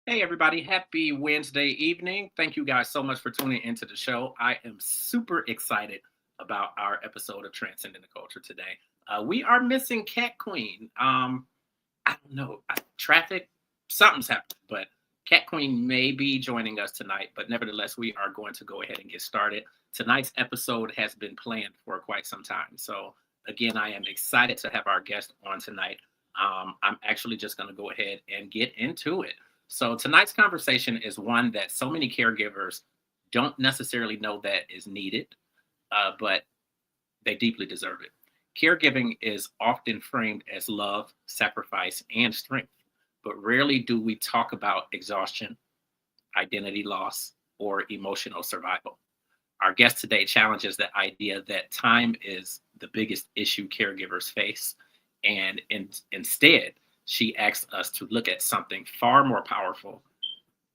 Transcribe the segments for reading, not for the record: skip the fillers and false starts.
Hey, everybody. Happy Wednesday evening. Thank you guys so much for tuning into the show. I am super excited about our episode of Transcending the Culture today. We are missing Cat Queen. I don't know. Traffic, something's happened, but Cat Queen may be joining us tonight. But nevertheless, we are going to go ahead and get started. Tonight's episode has been planned for quite some time. So, again, I am excited to have our guest on tonight. I'm actually just going to go ahead and get into it. So tonight's conversation is one that so many caregivers don't necessarily know that is needed, but they deeply deserve it. Caregiving is often framed as love, sacrifice, and strength, but rarely do we talk about exhaustion, identity loss, or emotional survival. Our guest today challenges the idea that time is the biggest issue caregivers face, and instead, she asks us to look at something far more powerful,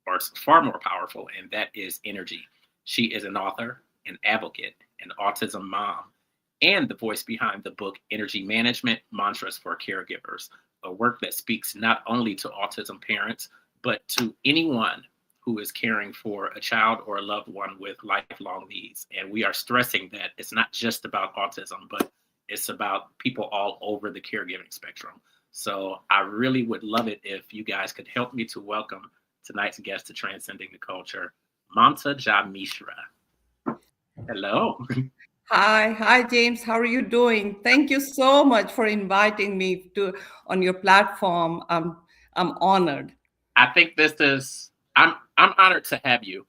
and that is energy. She is an author, an advocate, an autism mom, and the voice behind the book Energy Management Mantras for Caregivers, a work that speaks not only to autism parents, but to anyone who is caring for a child or a loved one with lifelong needs. And we are stressing that it's not just about autism, but it's about people all over the caregiving spectrum. So I really would love it if you guys could help me to welcome tonight's guest to Transcending the Culture, Mamta Jha Mishra. Hello. Hi, James. How are you doing? Thank you so much for inviting me to on your platform. I'm honored. I think I'm honored to have you.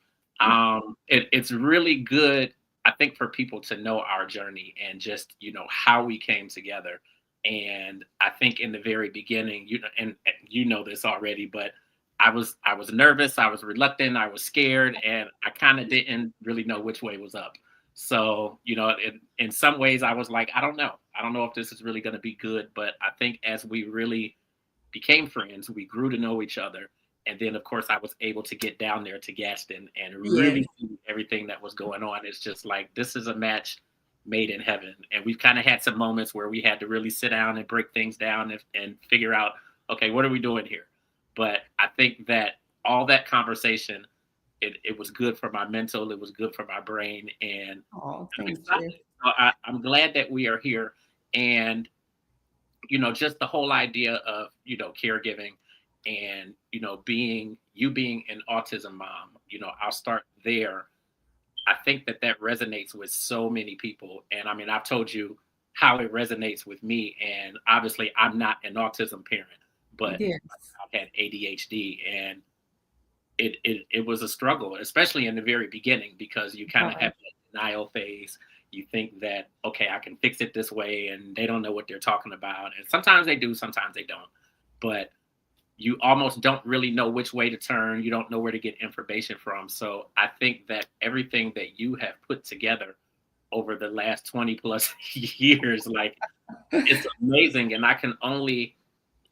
It's really good, I think, for people to know our journey and just, how we came together. And I think in the very beginning, and you know this already, but I was nervous, I was reluctant, I was scared, and I kind of didn't really know which way was up. So, in some ways I was like, I don't know. I don't know if this is really going to be good, but I think as we really became friends, we grew to know each other. And then, of course, I was able to get down there to Gaston and Yes. really see everything that was going on. It's just like, this is a match made in heaven. And we've kind of had some moments where we had to really sit down and break things down and figure out, okay, what are we doing here? But I think that all that conversation, it was good for my mental, it was good for my brain. And Oh, I'm thank you. excited. So I'm glad that we are here. And just the whole idea of, caregiving and, being an autism mom, I'll start there. I think that resonates with so many people. And I mean, I've told you how it resonates with me. And obviously, I'm not an autism parent, but Yes. I've had ADHD, and it was a struggle, especially in the very beginning, because you kind of Right. have that denial phase. You think that, okay, I can fix it this way, and they don't know what they're talking about. And sometimes they do, sometimes they don't. But you almost don't really know which way to turn. You don't know where to get information from. So I think that everything that you have put together over the last 20 plus years, like, it's amazing. And I can only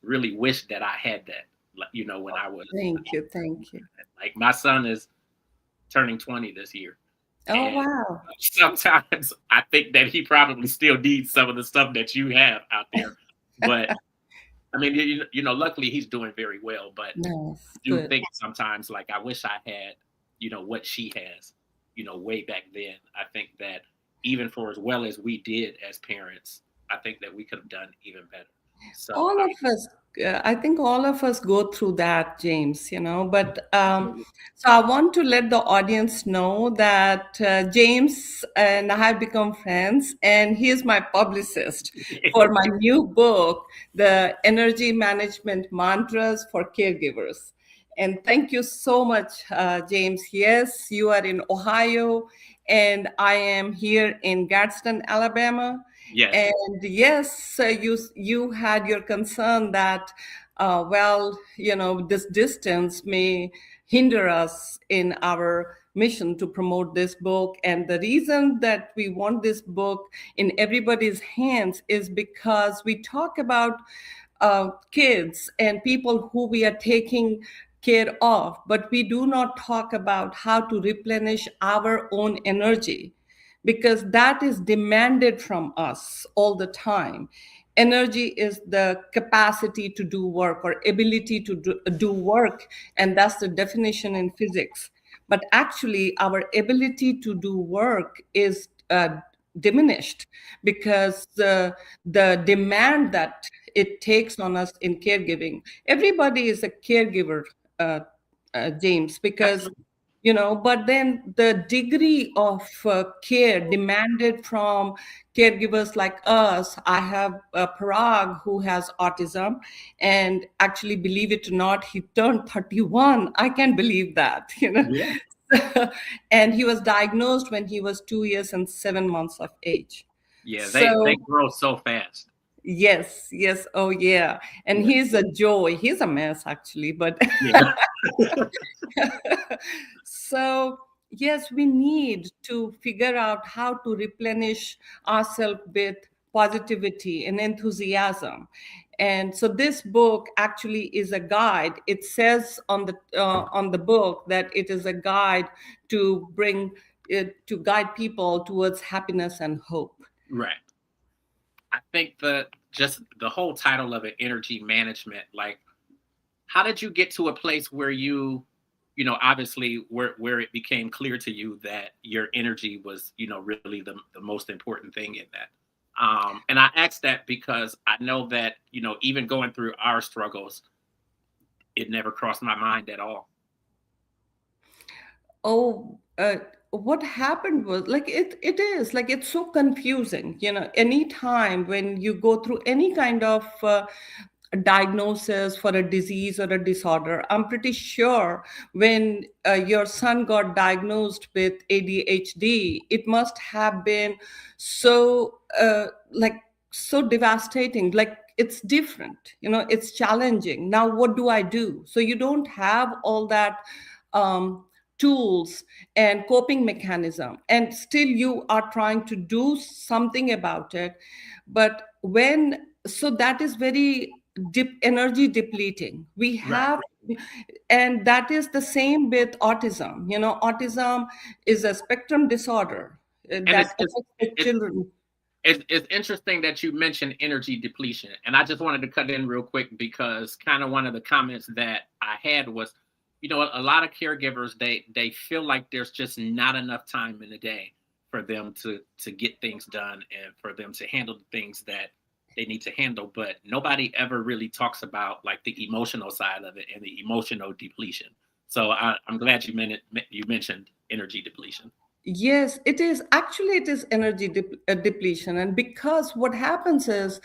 really wish that I had that, like, when I was, Thank you. Thank you. like, my son is turning 20 this year. Oh, And wow. sometimes I think that he probably still needs some of the stuff that you have out there. But I mean, luckily he's doing very well. But Nice. I do Good. think sometimes, like, I wish I had, what she has, way back then. I think that even for as well as we did as parents, I think that we could have done even better. So All of us, I think all of us go through that, James, but absolutely. so I want to let the audience know that James and I have become friends, and he is my publicist for my new book, The Energy Management Mantras for Caregivers. And thank you so much, James. Yes, you are in Ohio, and I am here in Gadsden, Alabama. Yes. And yes, you had your concern that, well, this distance may hinder us in our mission to promote this book. And the reason that we want this book in everybody's hands is because we talk about kids and people who we are taking care of, but we do not talk about how to replenish our own energy, because that is demanded from us all the time. Energy is the capacity to do work or ability to do work, and that's the definition in physics. But actually, our ability to do work is diminished because the demand that it takes on us in caregiving. Everybody is a caregiver, uh, James, because Absolutely. but then the degree of care demanded from caregivers like us. I have Parag who has autism, and actually, believe it or not, he turned 31. I can't believe that, Yeah. and he was diagnosed when he was 2 years and 7 months of age. Yeah. They So grow so fast. yes, yes, oh yeah, and Yeah. he's a joy. He's a mess actually, but Yeah. so, yes, we need to figure out how to replenish ourselves with positivity and enthusiasm. And so this book actually is a guide. It says on the book that it is a guide to bring to guide people towards happiness and hope. Right. I think the just the whole title of it, energy management, like how did you get to a place where obviously where it became clear to you that your energy was, really the most important thing in that. And I asked that because I know that, even going through our struggles, it never crossed my mind at all. Oh, what happened was like it is like it's so confusing. Anytime when you go through any kind of diagnosis for a disease or a disorder, I'm pretty sure when your son got diagnosed with ADHD, it must have been so so devastating. Like it's different, it's challenging. Now what do I do? So you don't have all that um, tools and coping mechanism, and still you are trying to do something about it. But when so that is very energy depleting. We Right. have, and that is the same with autism. Autism is a spectrum disorder And that affects the it's children. it's interesting that you mentioned energy depletion. And I just wanted to cut in real quick because kind of one of the comments that I had was, a lot of caregivers, they feel like there's just not enough time in the day for them to get things done and for them to handle the things that they need to handle. But nobody ever really talks about like the emotional side of it and the emotional depletion. So I'm glad you mentioned energy depletion. Yes, it is. Actually, it is energy depletion. And because what happens is,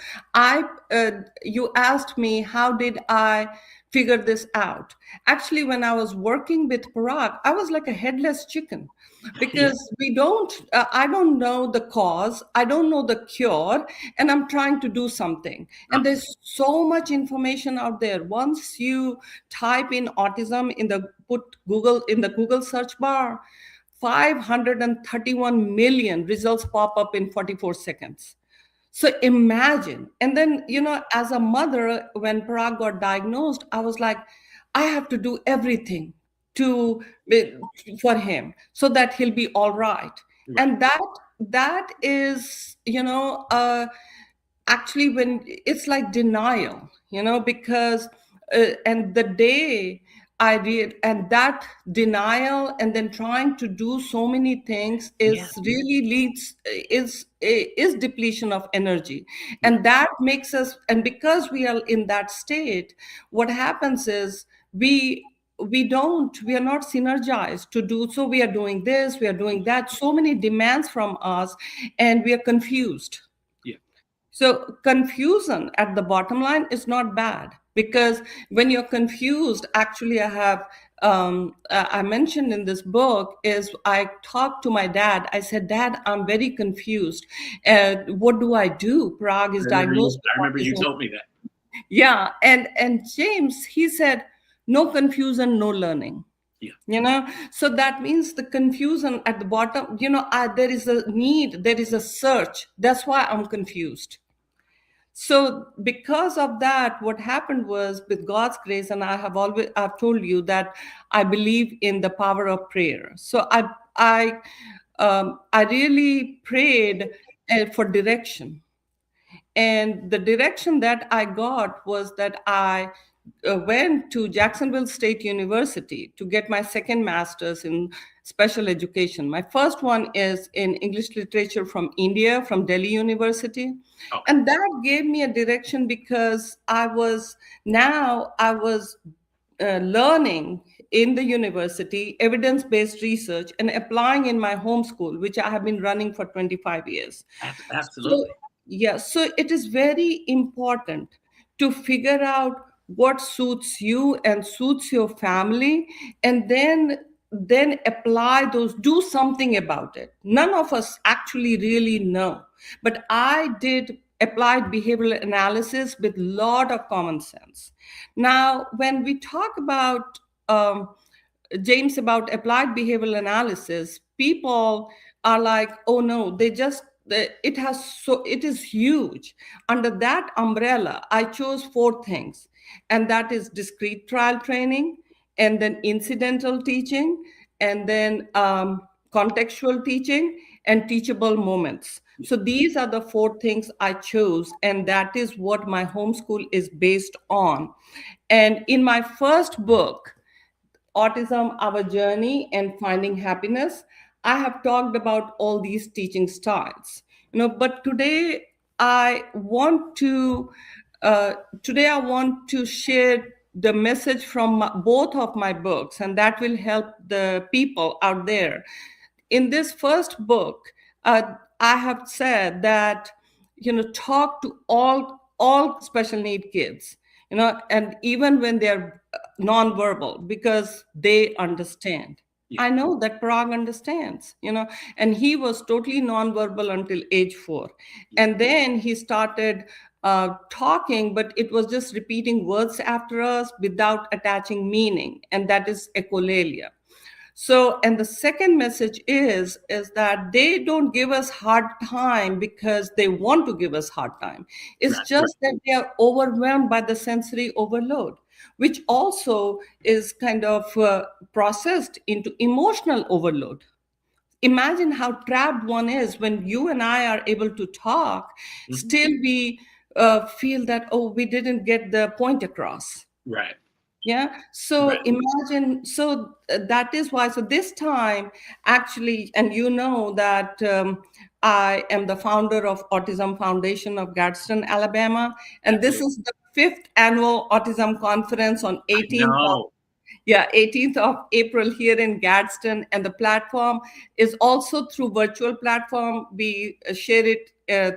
you asked me, how did I figure this out? Actually, when I was working with Parag, I was like a headless chicken Yeah. because I don't know the cause, I don't know the cure, and I'm trying to do something. And Uh-huh. there's so much information out there. Once you type in autism put Google in the Google search bar, 531 million results pop up in 44 seconds. So imagine. And then, as a mother, when Parag got diagnosed, I was like, I have to do everything to for him so that he'll be all right. Right. And that is, actually when it's like denial, because and the day I read, and that denial and then trying to do so many things Yeah. is really leads is depletion of energy. Right. And that makes us, and because we are in that state, what happens is we are not synergized to do. So we are doing this, we are doing that, so many demands from us, and we are confused. Yeah. So confusion at the bottom line is not bad, because when you're confused, actually I have I mentioned in this book is I talked to my dad. I said, Dad, I'm very confused. What do I do? Parag is diagnosed I remember with you autism. told me that. Yeah, and James, he said, no confusion, no learning. Yeah. So that means the confusion at the bottom, there is a need, there is a search. That's why I'm confused. So because of that, what happened was, with God's grace, and I've told you that I believe in the power of prayer. So I really prayed for direction. And the direction that I got was that I went to Jacksonville State University to get my second master's in special education. My first one is in English literature from India, from Delhi University. Okay. And that gave me a direction because I was learning in the university evidence-based research and applying in my home school, which I have been running for 25 years. So, Absolutely. yeah, so it is very important to figure out what suits you and suits your family, and then apply those, do something about it. None of us actually really know, but I did applied behavioral analysis with a lot of common sense. Now, when we talk about James, about applied behavioral analysis, people are like, oh no, it is huge. Under that umbrella, I chose four things, and that is discrete trial training, and then incidental teaching, and then contextual teaching, and teachable moments. So these are the four things I chose, and that is what my homeschool is based on. And in my first book, Autism, Our Journey and Finding Happiness, I have talked about all these teaching styles. But I want to today I want to share the message from both of my books, and that will help the people out there. In this first book, I have said that talk to all special need kids, and even when they're nonverbal, because they understand. Yeah. I know that Parag understands, and he was totally nonverbal until age 4. Yeah. And then he started talking, but it was just repeating words after us without attaching meaning. And that is echolalia. So, and the second message is that they don't give us hard time because they want to give us hard time. It's Right. just that they are overwhelmed by the sensory overload, which also is kind of processed into emotional overload. Imagine how trapped one is when you and I are able to talk, Mhm. still we feel that, oh, we didn't get the point across. Right. Yeah. So Right. imagine, so that is why. So this time, actually, and that I am the founder of Autism Foundation of Gadsden, Alabama, and this Absolutely. is the fifth annual Autism Conference on I 18th of know. yeah, 18th of April here in Gadsden. And the platform is also through virtual platform. We share it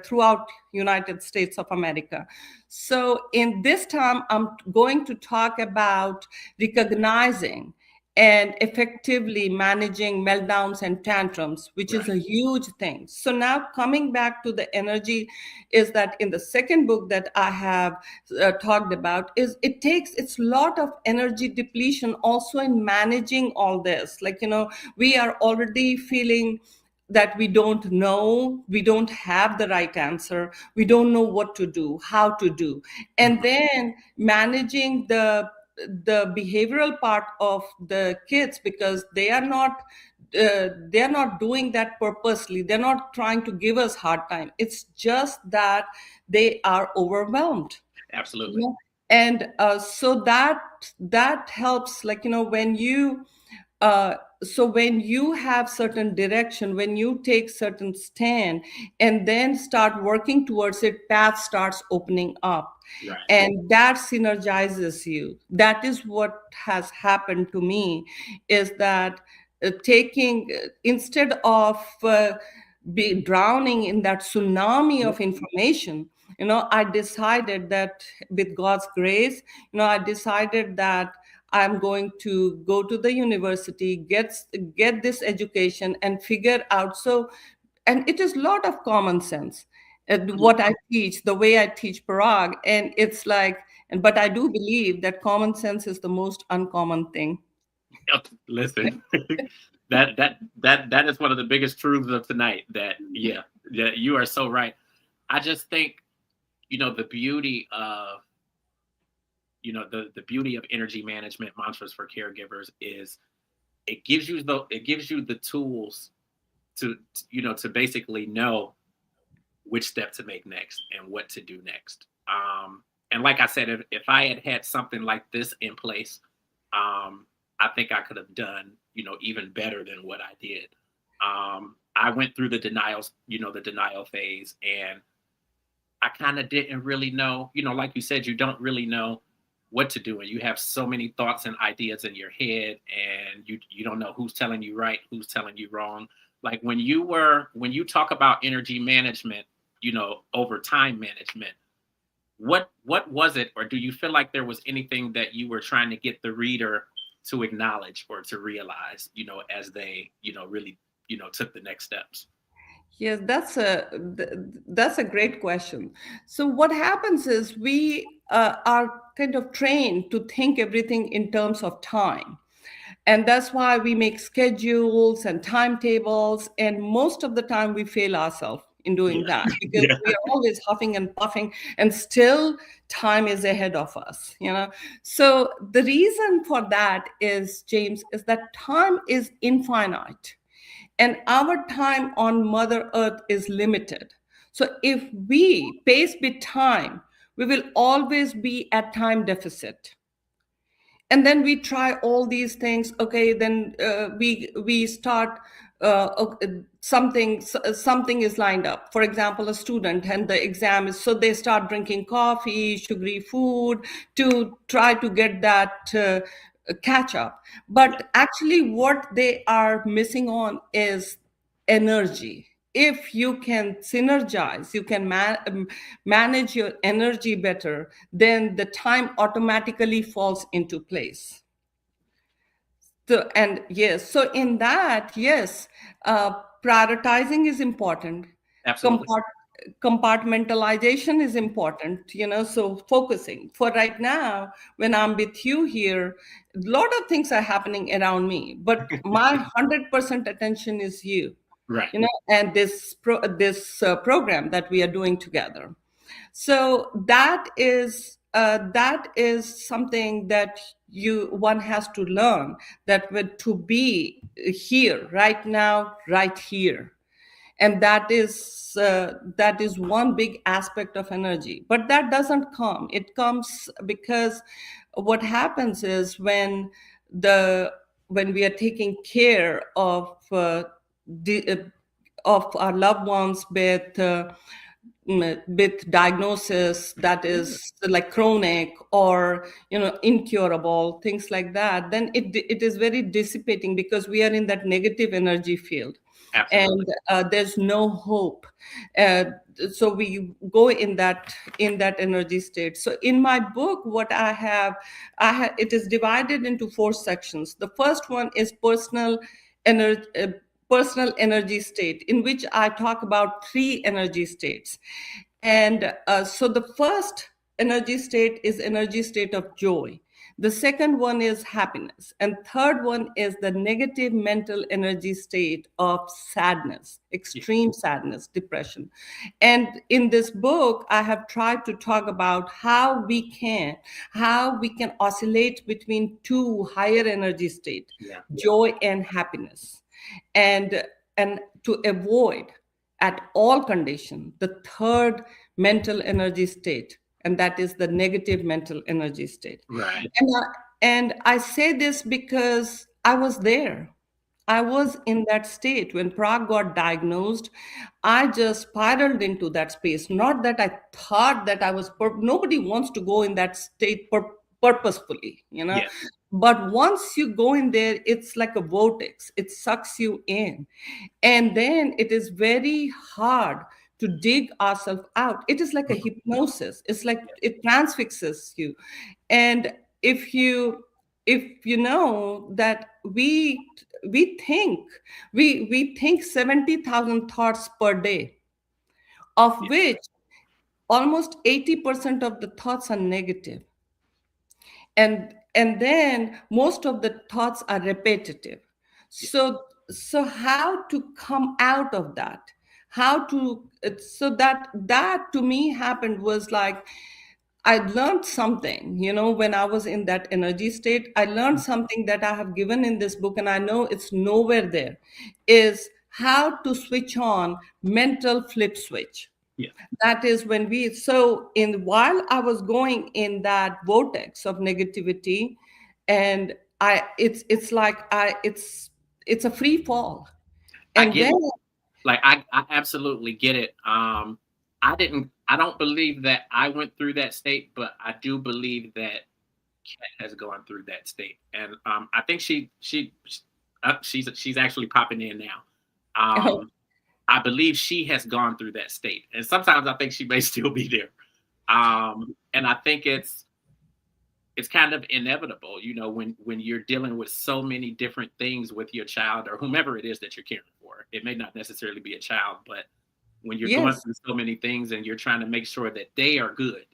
throughout United States of America. So in this time, I'm going to talk about recognizing and effectively managing meltdowns and tantrums, which is Right. a huge thing. So now coming back to the energy, is that in the second book that I have talked about, is it's a lot of energy depletion also in managing all this. Like, we are already feeling that we don't have the right answer, we don't know what to do, how to do, and Mhm. then managing the behavioral part of the kids, because they are not doing that purposely, they're not trying to give us hard time, it's just that they are overwhelmed. Absolutely. Yeah. And so that helps, like, uh, when you have certain direction, when you take certain stand and then start working towards it, path starts opening up, Right. and that synergizes you. That is what has happened to me, is that taking instead of be drowning in that tsunami Yeah. of information, I decided that with God's grace, I decided that I'm going to go to the university, get this education and figure out. So, and it is a lot of common sense. What I teach, the way I teach Parag, and it's like, and but I do believe that common sense is the most uncommon thing. Listen, that is one of the biggest truths of tonight. That yeah, you are so right. I just think the beauty of the beauty of energy management mantras for caregivers is it gives you the tools to to basically know which step to make next and what to do next. And like I said, if I had something like this in place, I think I could have done, even better than what I did. I went through the denial phase, and I kind of didn't really know, like you said, you don't really know what to do, and you have so many thoughts and ideas in your head, and you don't know who's telling you right, who's telling you wrong. Like when you talk about energy management, over time management, what was it, or do you feel like there was anything that you were trying to get the reader to acknowledge or to realize, as they, really, took the next steps? Yes, that's a great question. So what happens is we are kind of trained to think everything in terms of time. And that's why we make schedules and timetables. And most of the time we fail ourselves in doing Yeah. that because Yeah. we are always huffing and puffing, and still time is ahead of us. So the reason for that is, James, is that time is infinite and our time on Mother Earth is limited. So if we pace with time, we will always be at time deficit. And then we try all these things. Okay, then we start something is lined up. For example, a student and the exam is, so they start drinking coffee, sugary food to try to get that catch up. Yeah. But actually what they are missing on is energy. If you can synergize, you can manage your energy better, then the time automatically falls into place. So, and yes, so in that, yes, prioritizing is important. Absolutely. Compart- Compartmentalization is important. So focusing. For right now, when I'm with you here, a lot of things are happening around me, but my 100% attention is you. Right. And this program that we are doing together. So that is something that you one has to learn, that to be here right now, right here. And that is one big aspect of energy, but that doesn't come. It comes because what happens is the when we are taking care the, uh, of our loved ones with diagnosis that is like chronic or incurable, things like that, then it is very dissipating because we are in that negative energy field, Absolutely. and there's no hope. uh, so we go in that energy state. So in my book, what I have it is divided into 4 sections. The first one is personal energy state, in which I talk about 3 energy states. And so the first energy state is energy state of joy. The second one is happiness. And third one is the negative mental energy state of sadness, Yeah. extreme sadness, depression. And in this book, I have tried to talk about how we can oscillate between 2 higher energy state, Yeah. joy and happiness. And to avoid at all condition the third mental energy state, and that is the negative mental energy state. Right. And I say this because I was there. I was in that state when Prague got diagnosed. I just spiraled into that space. Not that I thought that I was, nobody wants to go in that state purposefully. Yeah. But once you go in there, it's like a vortex, it sucks you in. And then it is very hard to dig ourselves out. It is like a hypnosis, it's like Yeah. it transfixes you. And if you if you know that we think 70,000 thoughts per day, of Yeah. which almost 80% of the thoughts are negative, and then most of the thoughts are repetitive. Yeah. So how to come out of that, how to so that to me happened was like, I learned something, when I was in that energy state. I learned something that I have given in this book, and I know it's nowhere there, is how to switch on mental flip switch. Yeah. That is when we, so in while I was going in that vortex of negativity, and it's like it's a free fall. I And get then, it. Like I absolutely get it. I don't believe that I went through that state, but I do believe that Kat has gone through that state. And I think she's actually popping in now. Um I believe she has gone through that state. And sometimes I think she may still be there. And I think it's kind of inevitable, when you're dealing with so many different things with your child or whomever it is that you're caring for. It may not necessarily be a child, but when you're going yes. through so many things and you're trying to make sure that they are good,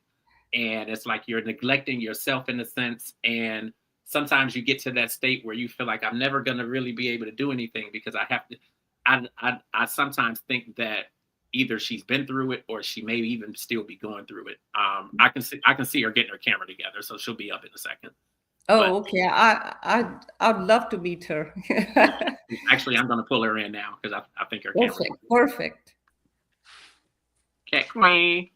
and it's like you're neglecting yourself in a sense. And sometimes you get to that state where you feel like I'm never going to really be able to do anything because I have to. I sometimes think that either she's been through it or she may even still be going through it. I can see her getting her camera together, so she'll be up in a second. But Oh, okay. I'd love to meet her. actually, I'm going to pull her in now because I think her camera's Perfect, perfect. Cat Queen.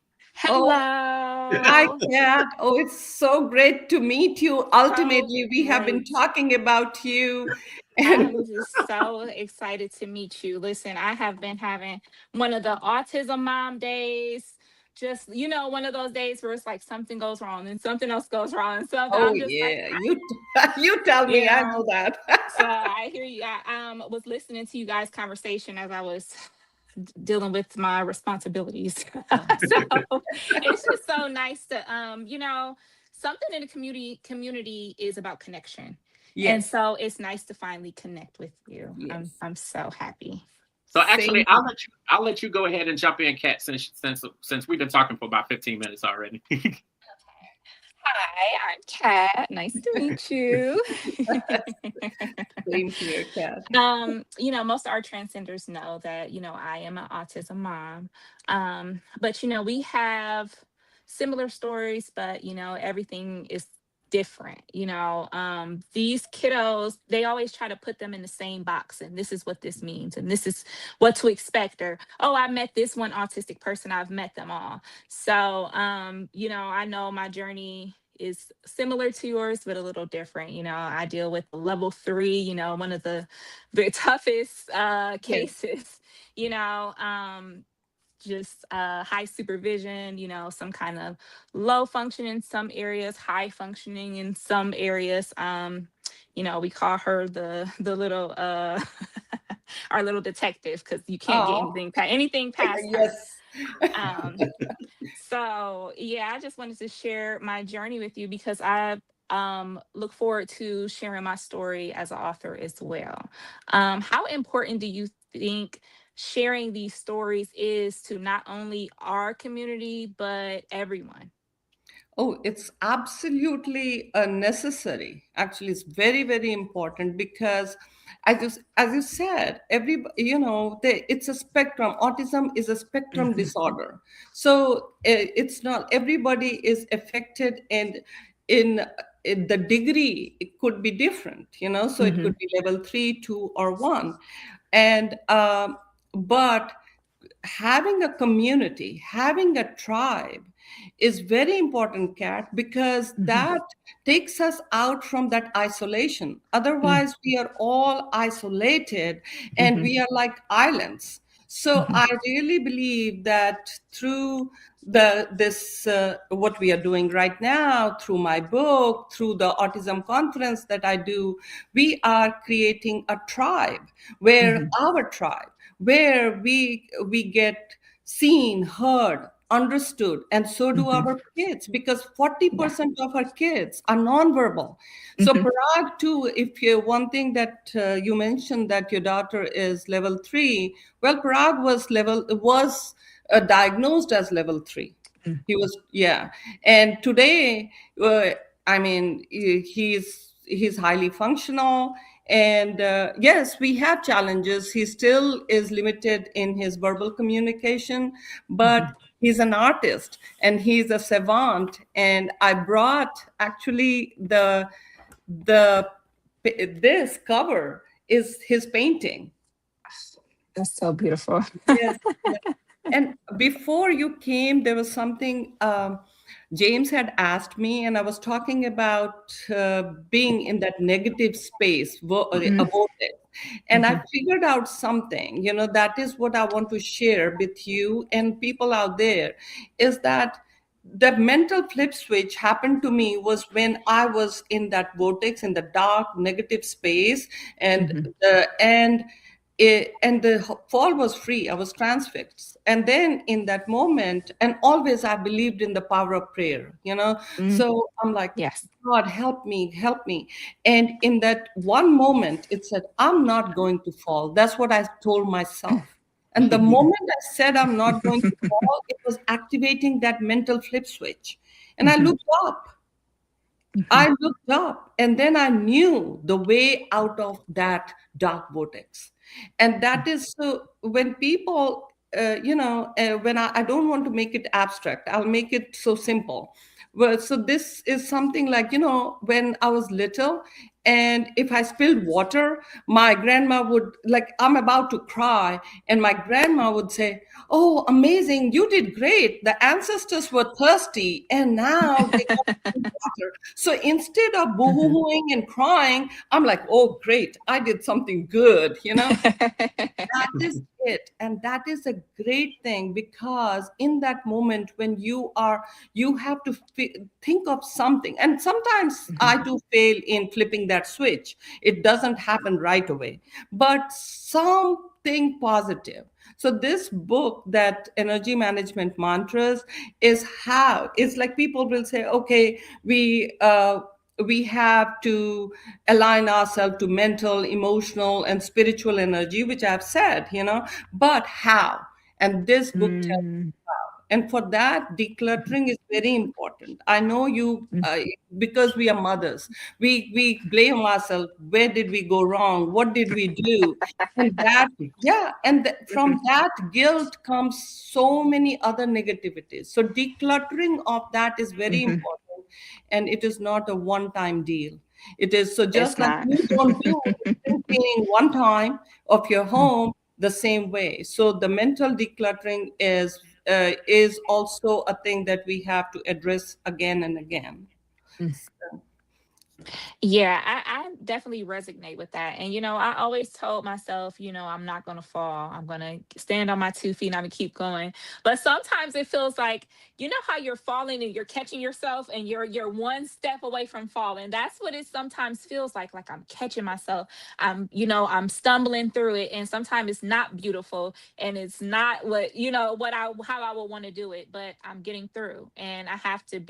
Oh, hi, Hello. Kat. Oh, it's so great to meet you. So Ultimately, we have been great. talking about you, and I'm just so excited to meet you. Listen, I have been having one of the autism mom days. Just, one of those days where it's like something goes wrong and something else goes wrong. And something, oh I'm just like, yeah, you tell you me. I know. know that. So I hear you. I was listening to you guys' conversation as I was dealing with my responsibilities. So it's just so nice to something in the community is about connection. And Yes, so it's nice to finally connect with you. I'm yes. I'm so happy. So actually, Same. I'll let you go ahead and jump in, Kat, since we've been talking for about 15 minutes already. Hi, I'm Kat. Nice to meet you. Same here, Kat. Most of our transcenders know that, I am an autism mom. But we have similar stories, but everything is different. These kiddos, they always try to put them in the same box, and this is what this means, and this is what to expect, or oh, I met this one autistic person, I've met them all. So I know my journey is similar to yours, but a little different. I deal with level 3, one of the very toughest Yes. cases, you know, um, just high supervision, some kind of low function in some areas, high functioning in some areas. We call her the little our little detective, because you can't get Oh, anything past her. yes. Um, so yeah, I just wanted to share my journey with you because I look forward to sharing my story as an author as well. How important do you think sharing these stories is to not only our community but everyone? Oh, it's absolutely necessary. Actually, it's very, very important because, as you said, it's a spectrum. Autism is a spectrum Mhm, disorder. So it's not everybody is affected, and in in the degree it could be different. So it mhm, could be level 3, 2, or 1, and but having a community, having a tribe is very important, Kat, because mhm, that takes us out from that isolation. mhm, Otherwise, we are all isolated and mhm, we are like islands. So mhm, I really believe that through this what we are doing right now, through my book, through the autism conference that I do, we are creating a tribe, where mhm, our tribe, where we get seen, heard, understood, and so do Mhm. our kids, because Yeah. 40% of our kids are nonverbal. So Mhm. Parag too, if you, one thing that you mentioned that your daughter is level 3, well, Parag was diagnosed as level 3. Mm. He was, yeah. And today, I mean, he's highly functional. And yes, we have challenges. He still is limited in his verbal communication, but Mhm. he's an artist and he's a savant. And I brought actually the this cover is his painting. That's so beautiful. Yes. Yes. And before you came, there was something James had asked me, and I was talking about being in that negative space, Mm. about it. And I Mhm. figured out something, that is what I want to share with you and people out there, is that the mental flip switch happened to me was when I was in that vortex, in the dark, negative space, and Mhm. the fall was free. I was transfixed. And then in that moment, and always I believed in the power of prayer. Mm. So I'm like, Yes. God, help me, help me. And in that one moment, it said, I'm not going to fall. That's what I told myself. And the moment I said I'm not going to fall, it was activating that mental flip switch. And I Mhm. looked up. Mhm. I looked up and then I knew the way out of that dark vortex. And that is so when people, when I don't want to make it abstract, I'll make it so simple. Well, so this is something like, when I was little, and if I spilled water, my grandma would, like, I'm about to cry, and my grandma would say, "Oh, amazing, you did great. The ancestors were thirsty, and now they got water." So instead of Mhm. boohooing and crying, I'm like, oh, great, I did something good. That is it. And that is a great thing, because in that moment when you have to think of something. And sometimes Mhm. I do fail in flipping that switch. It doesn't happen right away, but something positive. So this book, that energy management mantras, is how it's like people will say, okay, we have to align ourselves to mental, emotional, and spiritual energy, which I've said, but how? And this book tells Mm. you how. And for that, decluttering is very important. I know you, Mm. because we are mothers, we blame ourselves. Where did we go wrong? What did we do? And that, yeah, and from that guilt comes so many other negativities. So decluttering of that is very Mhm. important, and it is not a one-time deal. It is so It's just like not. you don't do spring cleaning one time of your Mm. home the same way. So the mental decluttering is also a thing that we have to address again and again. Mm. So, Yeah, I definitely resonate with that. And, I always told myself, I'm not going to fall. I'm going to stand on my 2 feet and I'm going to keep going. But sometimes it feels like, how you're falling and you're catching yourself and you're one step away from falling. That's what it sometimes feels like I'm catching myself. I'm stumbling through it. And sometimes it's not beautiful and it's not how I would want to do it, but I'm getting through. And I have to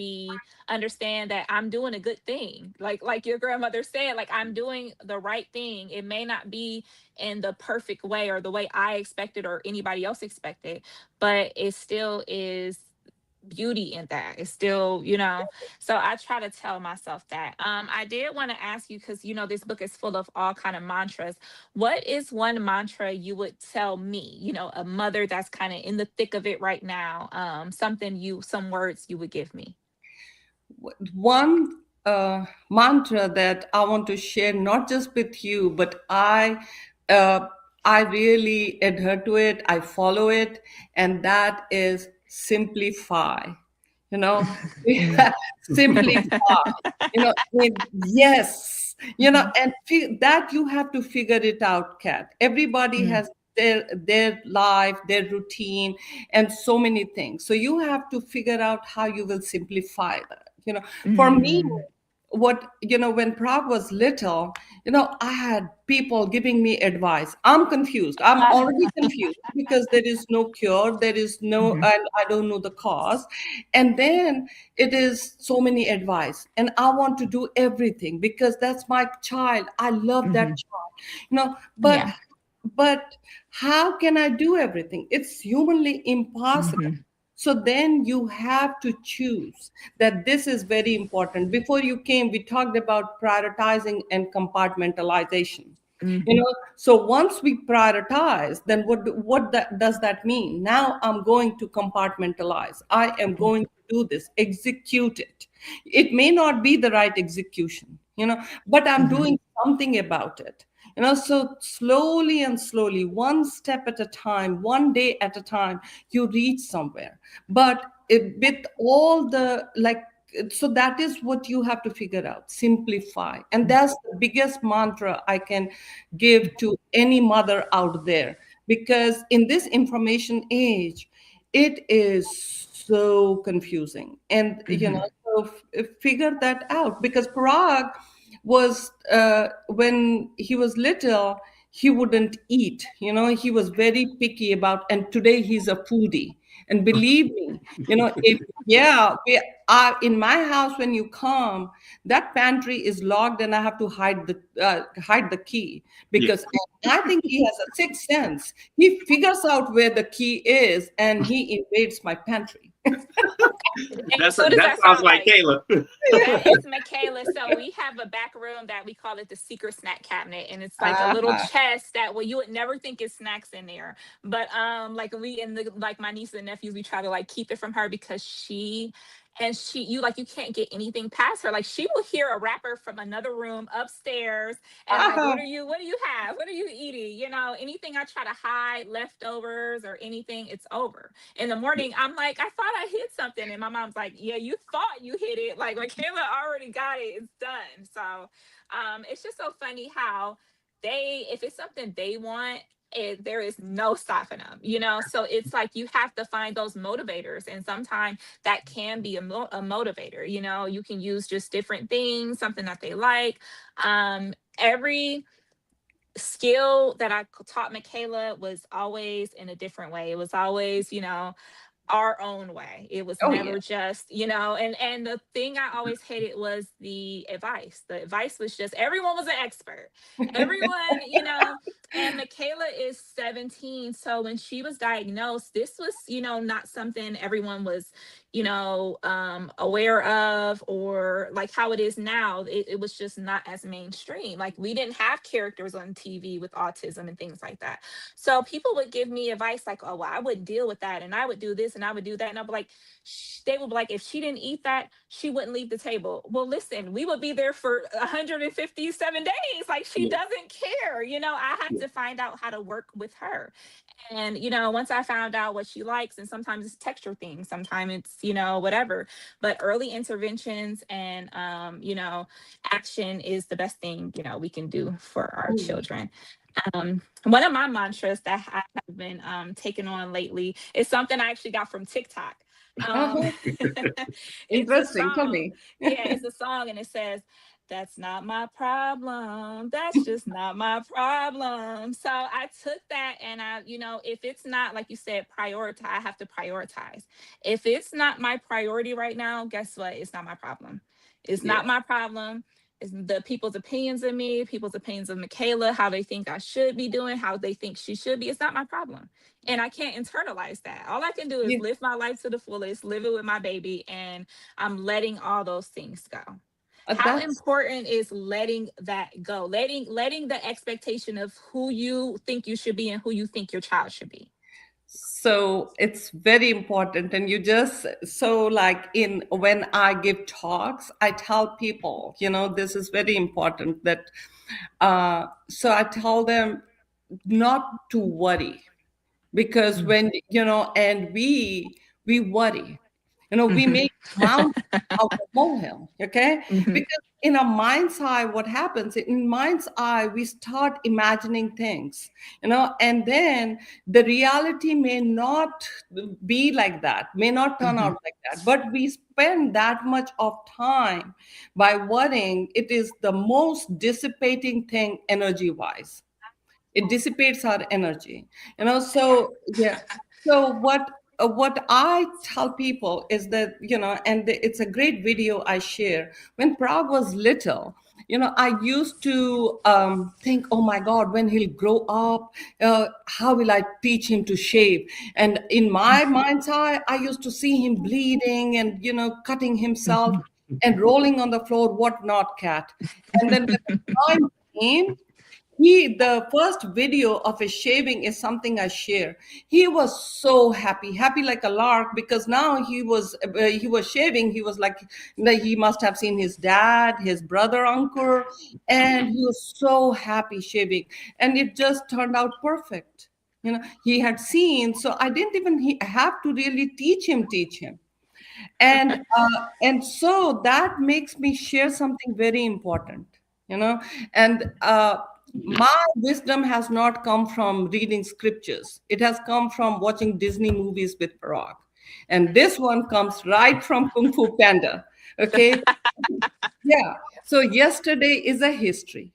understand that I'm doing a good thing. Like your grandmother said, like I'm doing the right thing. It may not be in the perfect way or the way I expected or anybody else expected, but it still is beauty in that. It's still, so I try to tell myself that. I did want to ask you, because this book is full of all kind of mantras. What is one mantra you would tell me, a mother that's kind of in the thick of it right now? Some words you would give me. one mantra that I want to share, not just with you, but uh, I really adhere to it. I follow it, and that is simplify. You know, Mm. simplify. Yes. Mhm. And that you have to figure it out, Kat. Everybody Mm. has their life, their routine, and so many things. So you have to figure out how you will simplify that. For me, Mm. when Prague was little, I had people giving me advice. I'm confused. I'm already confused because there is no cure, there is no, Mhm. and I don't know the cause. And then it is so many advice. And I want to do everything because that's my child. I love that Mhm. child. You know, but Yeah. but how can I do everything? It's humanly impossible. Mhm. So then you have to choose that this is very important. Before you came, we talked about prioritizing and compartmentalization. Mhm. So once we prioritize, then does that mean? Now I'm going to compartmentalize. I am Mhm. going to do this, execute it. It may not be the right execution, but I'm Mhm. doing something about it. So slowly and slowly, one step at a time, one day at a time, you reach somewhere. But with all the like, so that is what you have to figure out, simplify. And that's the biggest mantra I can give to any mother out there, because in this information age, it is so confusing. And Mhm. so figure that out, because Parag was, when he was little, he wouldn't eat. He was very picky about, and today he's a foodie. And believe me, if yeah, we are in my house. When you come, that pantry is locked, and I have to hide the key, Yeah. because I think he has a sixth sense. He figures out where the key is, and he invades my pantry. And who does That that sounds sound like like? Kayla. That is Michaela. So we have a back room that we call it the secret snack cabinet, and it's like a little Ah, chest that, well, you would never think is snacks in there. But like we and the like my nieces and nephews, we try to like keep it from her because you can't get anything past her. Like she will hear a rapper from another room upstairs and like, ah, what do you have? What are you eating? Anything I try to hide, leftovers or anything, it's over. In the morning, I'm like, I thought I hit something. And my mom's like, yeah, you thought you hit it. Like Michaela already got it. It's done. So it's just so funny how if it's something they want, there is no stopping them. So it's like you have to find those motivators, and sometimes that can be a motivator. You can use just different things, something that they like. Every skill that I taught Michaela was always in a different way. It was always, our own way. It was oh yeah. never just, and the thing I always hated was the advice. The advice was just everyone was an expert. Everyone, and Michaela is 17. So when she was diagnosed, this was, not something everyone was, aware of, or like how it is now. It was just not as mainstream. Like we didn't have characters on TV with autism and things like that. So people would give me advice like, "Oh, well, I wouldn't deal with that, and I would do this, and I would do that," and I'd be like, they would be like, "If she didn't eat that, she wouldn't leave the table." Well, listen, we would be there for 157 days. Like she Yeah. doesn't care. I had to find out how to work with her. And, once I found out what she likes, and sometimes it's texture things, sometimes it's, whatever. But early interventions and, action is the best thing, we can do for our Oh yeah. children. One of my mantras that I have been taking on lately is something I actually got from TikTok. Um, Uh-huh. it's a Interesting. Tell song. me. Yeah, it's a song, and it says, "That's not my problem. That's just not my problem." So I took that, and if it's not, like you said, prioritize, I have to prioritize. If it's not my priority right now, guess what? It's not my problem. It's Yeah. not my problem. It's the people's opinions of me, people's opinions of Michaela, how they think I should be doing, how they think she should be. It's not my problem. And I can't internalize that. All I can do is Yeah. live my life to the fullest, live it with my baby, and I'm letting all those things go. How That's important is letting that go? Letting the expectation of who you think you should be and who you think your child should be. so it's very important. And you just, so like, in when I give talks, I tell people, this is very important, that so I tell them not to worry, because Mm, when, and we worry. We Mhm. make mountains out of molehill, okay? Mhm. Because in a mind's eye, what happens, in mind's eye, we start imagining things, and then the reality may not be like that, may not turn out Mhm. like that. But we spend that much of time by worrying. It is the most dissipating thing energy wise. It dissipates our energy, so yeah. So what I tell people is that, and it's a great video I share. When Prague was little, I used to think, oh my God, when he'll grow up, how will I teach him to shave? And in my mind's eye, I used to see him bleeding and cutting himself Mhm. and rolling on the floor, what not, cat. And then when the time came, the first video of his shaving is something I share. He was so happy like a lark, because now he was shaving. He was like he must have seen his dad, his brother, uncle, and he was so happy shaving, and it just turned out perfect. He had seen, so I didn't even have to really teach him. And so that makes me share something very important, you know and my wisdom has not come from reading scriptures. It has come from watching Disney movies with Parag, and this one comes right from Kung Fu Panda. Okay. Yeah. So yesterday is a history.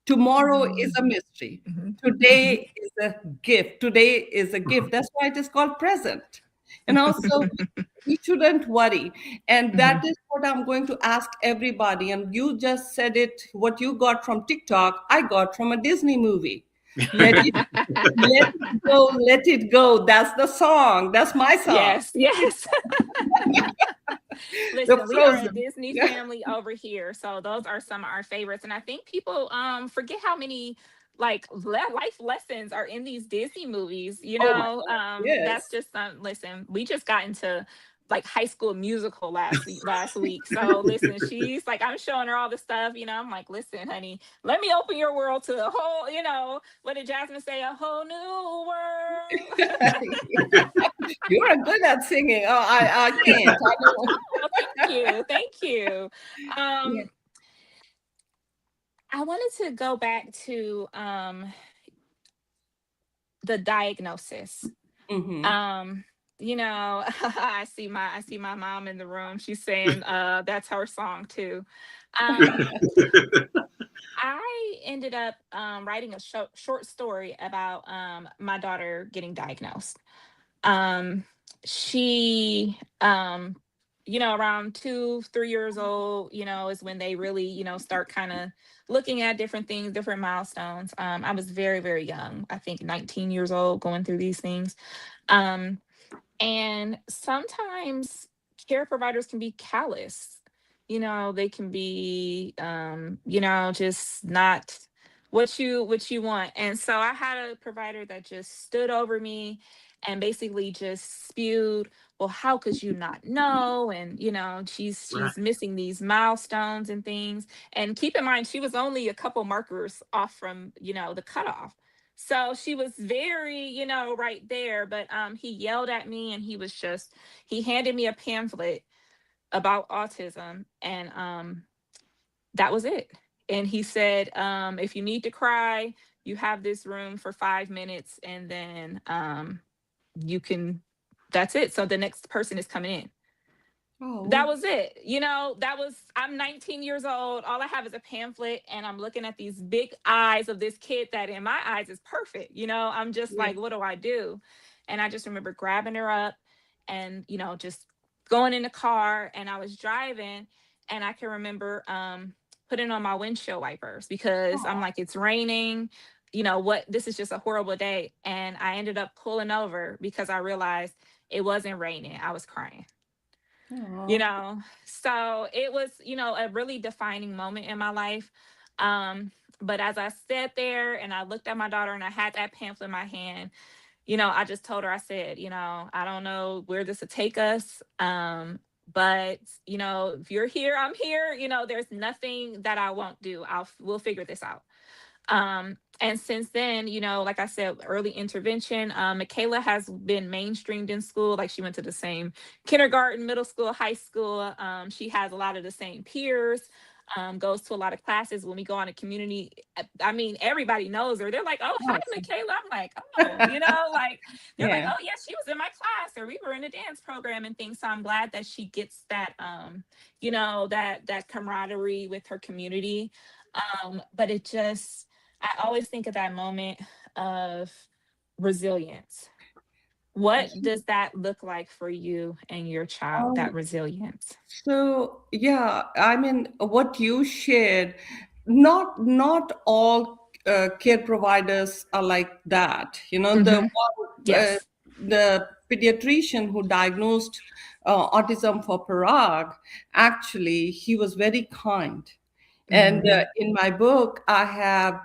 Tomorrow is a Mhm. mystery. Mhm. Mhm. Today is a gift. Today is a gift. That's why it is called present. So we shouldn't worry. And that Mhm. is what I'm going to ask everybody. And you just said it, what you got from TikTok, I got from a Disney movie. Let it let it go, let it go. That's the song. That's my song. Yes, yes. The Listen, we are a Frozen. Disney Yeah. family over here, so those are some of our favorites. And I think people forget how many like life lessons are in these Disney movies. Oh my God. That's Yes. just listen. We just got into like High School Musical last week. So listen, she's like, I'm showing her all the stuff. I'm like, listen, honey, let me open your world to a whole. What did Jasmine say? A whole new world. You are good at singing. Oh, I can't. I don't. Oh, thank you, thank you. Yeah. Um, I wanted to go back to the diagnosis. Mm-hmm. Um, I see my mom in the room. She's saying that's her song too. Um, I ended up writing a short story about my daughter getting diagnosed. um she around 2 3 years old, is when they really start kind of looking at different things, different milestones. I was very very young, I think 19 years old, going through these things. um and sometimes care providers can be callous. They can be just not what you want. And so I had a provider that just stood over me and basically just spewed, well, how could you not know? And Right. she's missing these milestones and things. And keep in mind, she was only a couple markers off from the cutoff. So she was very, right there. But he yelled at me, and he handed me a pamphlet about autism, and that was it. And he said, if you need to cry, you have this room for 5 minutes, and then you can, that's it. So the next person is coming in. That Oh, was it. I'm 19 years old. All I have is a pamphlet, and I'm looking at these big eyes of this kid that in my eyes is perfect. I'm just yeah. like, what do I do? And I just remember grabbing her up and, just going in the car, and I was driving, and I can remember putting on my windshield wipers because I'm Oh, like, it's raining. What? This is just a horrible day. And I ended up pulling over because I realized it wasn't raining. I was crying. you oh. know so it was a really defining moment in my life. But as I sat there and I looked at my daughter and I had that pamphlet in my hand, I just told her, I said, I don't know where this will take us. But if you're here, I'm here. There's nothing that I won't do. We'll figure this out. And since then, like I said, early intervention. Michaela has been mainstreamed in school. Like, she went to the same kindergarten, middle school, high school. She has a lot of the same peers. Goes to a lot of classes. When we go on a community, I mean, everybody knows her. They're like, "Oh, hi, Awesome. Michaela." I'm like, "Oh," like they're like, Yeah. "Oh, yes, she was in my class, or we were in a dance program and things." So I'm glad that she gets that, that camaraderie with her community. But it just, I always think of that moment of resilience. What does that look like for you and your child, Um, that resilience? So yeah, I mean, what you shared, not all care providers are like that. Hmm. Yes. The pediatrician who diagnosed autism for Parag, actually, he was very kind. And Mm-hmm. in my book, I have,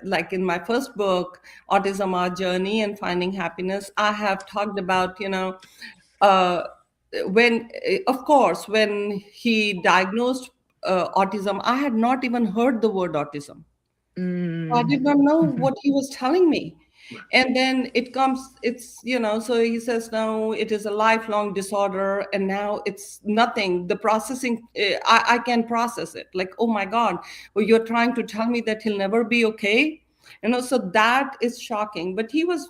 like in my first book, Autism: Our Journey and Finding Happiness, I have talked about, uh, of course, when he diagnosed autism, I had not even heard the word autism. I Mm-hmm. did not know what he was telling me. And then so he says, no, it is a lifelong disorder. And now it's nothing. The processing, I can process it. Like, oh my God, well, you're trying to tell me that he'll never be okay. So that is shocking. But he was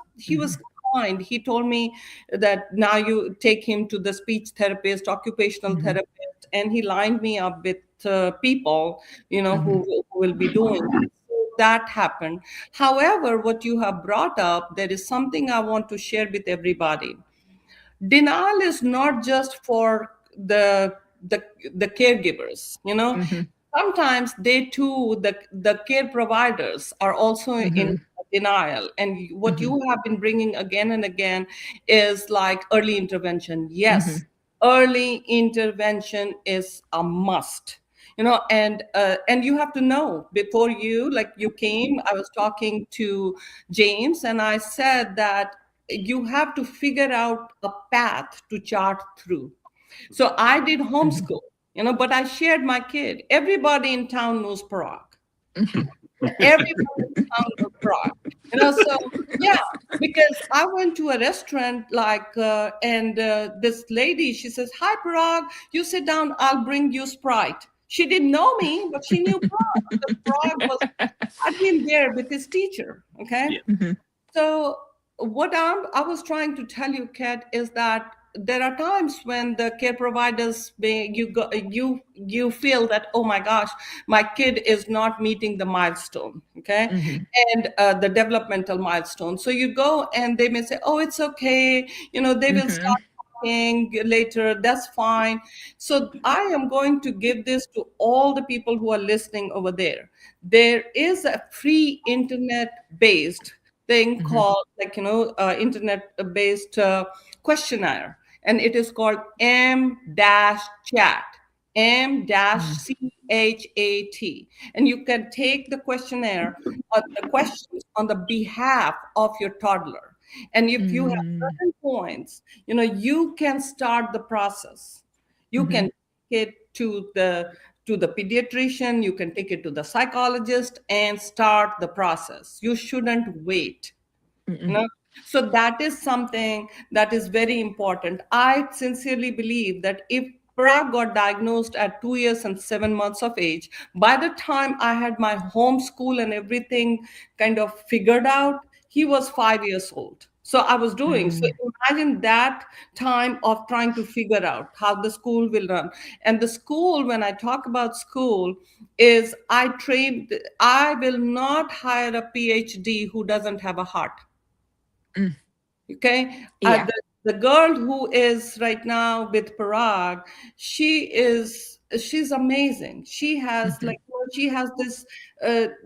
kind. He told me that now you take him to the speech therapist, occupational Mm-hmm. therapist, and he lined me up with people, Mm-hmm. who will be doing that happened. However, what you have brought up, there is something I want to share with everybody. Denial is not just for the caregivers. Mm-hmm. Sometimes they too, the care providers are also in Mm-hmm. denial. And what Mm-hmm. you have been bringing again and again is like early intervention. Mm-hmm. Yes, early intervention is a must. And you have to know before you came. I was talking to James, and I said that you have to figure out a path to chart through. So I did Mm-hmm. homeschool, but I shared my kid. Everybody in town knows Parag. Mm-hmm. Everybody in town knows Parag. So yeah, because I went to a restaurant and this lady, she says, "Hi, Parag, you sit down, I'll bring you Sprite." She didn't know me, but she knew Parag because Parag had been there with his teacher. Okay. Yeah. Mm-hmm. So what I was trying to tell you, Kat, is that there are times when the care providers you feel that, oh my gosh, my kid is not meeting the milestone, okay, Mm-hmm. and the developmental milestone. So you go and they may say, oh, it's okay, they will Mm-hmm. start talking later. That's fine. So I am going to give this to all the people who are listening over there. There is a free internet based thing Mm-hmm. called internet based questionnaire, and it is called m-chat, m-chat, and you can take the questionnaire or the questions on the behalf of your toddler. And if you have Mm-hmm. certain points, you can start the process. You Mm-hmm. can take it to the pediatrician, you can take it to the psychologist and start the process. You shouldn't wait. you Mm-hmm. know so that is something that is very important. I sincerely believe that if Parag got diagnosed at 2 years and 7 months of age, by the time I had my homeschool and everything kind of figured out, he was 5 years old. So I was doing so. Imagine that time of trying to figure out how the school will run. And the school, when I talk about school, is I will not hire a PhD who doesn't have a heart. Mm. Okay. Yeah. The girl who is right now with Parag, she's amazing. She has Mm-hmm. she has this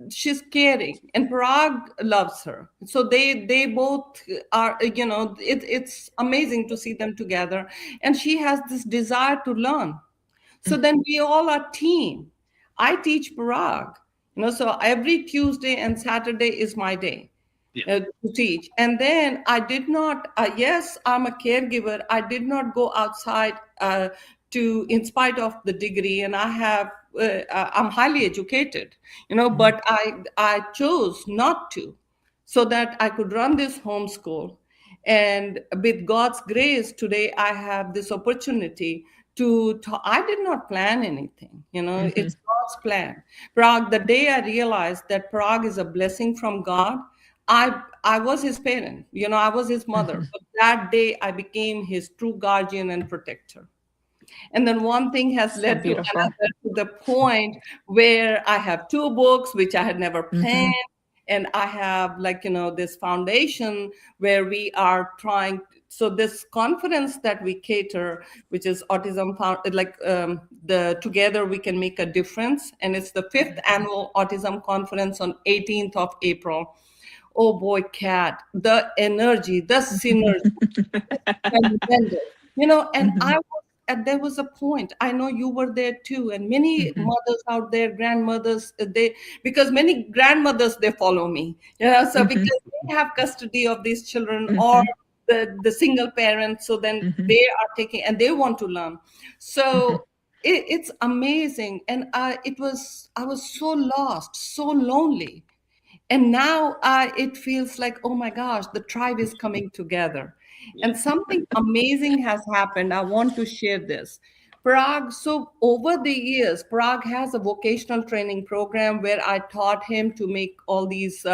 she's caring, and Parag loves her. So they both are, it's amazing to see them together. And she has this desire to learn. So then we all are team. I teach Parag, so every Tuesday and Saturday is my day Yeah. to teach. And then I did not, yes, I'm a caregiver. I did not go outside in spite of the degree, and I have I'm highly educated, but I chose not to, so that I could run this homeschool. And with God's grace, today I have this opportunity I did not plan anything, Mm-hmm. it's God's plan. Prague, the day I realized that Prague is a blessing from God, I was his parent, I was his Mm-hmm. mother. But that day I became his true guardian and protector. And then one thing has So led to beautiful. another, to the point where I have two books which I had never Mm-hmm. planned. And I have, like, this foundation where we are trying. So this conference that we cater, which is the Together We Can Make a Difference. And it's the fifth annual autism conference on 18th of April. Oh boy, Kat, the energy, the synergy, tremendous. And Mm-hmm. and there was a point, I know you were there too, and many Mm-hmm. mothers out there, grandmothers, because many grandmothers, they follow me, so Mm-hmm. because they have custody of these children, or Mm-hmm. the single parent, so then Mm-hmm. they are taking and they want to learn. Mm-hmm. So it's amazing. And I was so lost, so lonely. And now it feels like, oh my gosh, the tribe is coming together. Yeah. And something amazing has happened. I want to share this. Prague, so over the years, Prague has a vocational training program where I taught him to make all these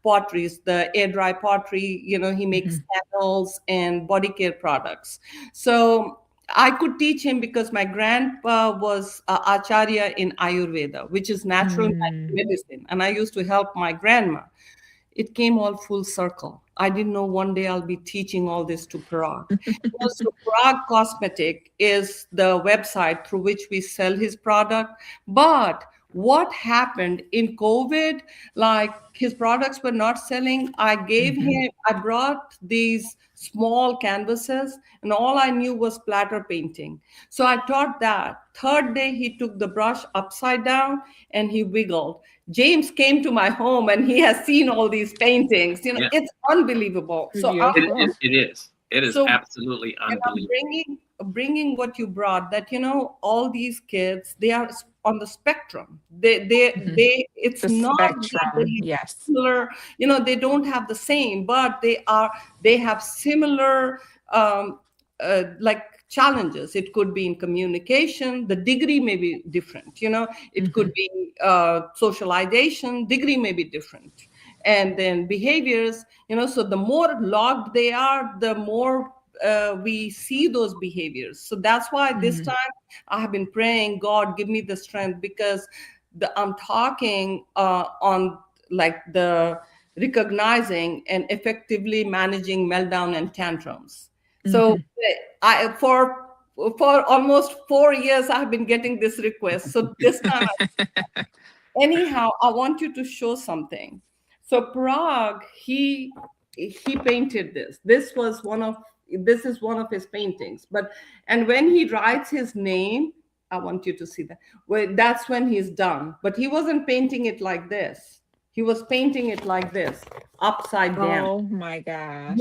potteries, the air dry pottery. He Mm-hmm. makes candles and body care products. So I could teach him because my grandpa was Acharya in Ayurveda, which is natural Mm. medicine. And I used to help my grandma. It came all full circle. I didn't know one day I'll be teaching all this to Prague. So Prague Cosmetic is the website through which we sell his product. But what happened in COVID, like his products were not selling, Mm-hmm. I brought these small canvases, and all I knew was splatter painting. So I taught that. Third day, he took the brush upside down and he wiggled. James came to my home and he has seen all these paintings. Yeah. It's unbelievable. Beautiful. It is. It is So absolutely and I'm unbelievable. bringing what you brought, that all these kids, they are on the spectrum. They it's The not that spectrum. they Yes. similar, they don't have the same, but they have similar, like, challenges. It could be in communication, the degree may be different. It Mm-hmm. could be socialization, degree may be different. And then behaviors, so the more logged they are, the more we see those behaviors. So that's why this Mm-hmm. time I have been praying, God, give me the strength, because I'm talking on, like, the recognizing and effectively managing meltdown and tantrums. So Mm-hmm. I for almost 4 years I have been getting this request. So this time, anyhow, I want you to show something. So Prague, he painted this. This is one of his paintings. And when he writes his name, I want you to see that. Well, that's when he's done. But he wasn't painting it like this. He was painting it like this, upside down. Oh my Yes. gosh.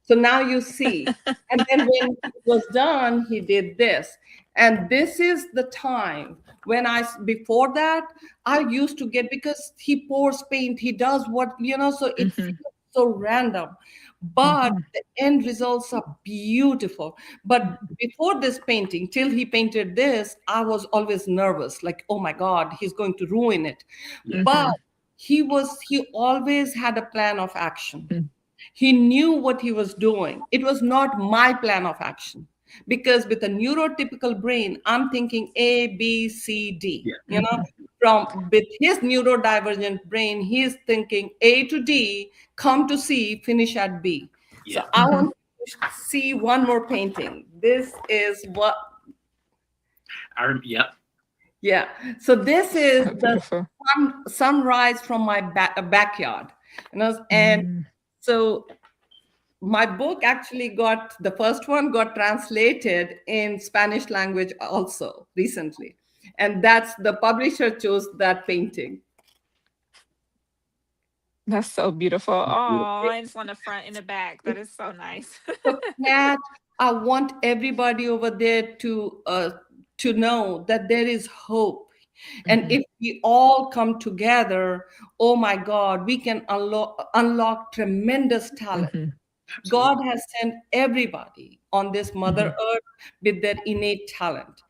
So now you see. And then when it was done, he did this. And this is the time when before that, I used to get, because he pours paint, he does what, so it Mm-hmm. feels so random. But Mm-hmm. the end results are beautiful. But before this painting, till he painted this, I was always nervous, like, oh my God, he's going to ruin it. Yeah. But Mm-hmm. he always had a plan of action. He knew what he was doing. It was not my plan of action, because with a neurotypical brain, I'm thinking A, B, C, D. Yeah. Mm-hmm. From with his neurodivergent brain, he's thinking A to D, come to C, finish at B. So Yeah. I Mm-hmm. want to see one more painting. This is what, Yep. yeah. So this is So the beautiful. sunrise from my backyard. And Mm. so my book actually the first one got translated in Spanish language also recently. And that's the publisher chose that painting. That's so beautiful. Oh, Beautiful. and it's on the front and the back. That is so nice. So, Kat, I want everybody over there to know that there is hope. And Mhm. if we all come together, oh my God, we can unlock tremendous talent. Mhm. God Absolutely. has sent everybody on this Mother Mhm. Earth with their innate talent,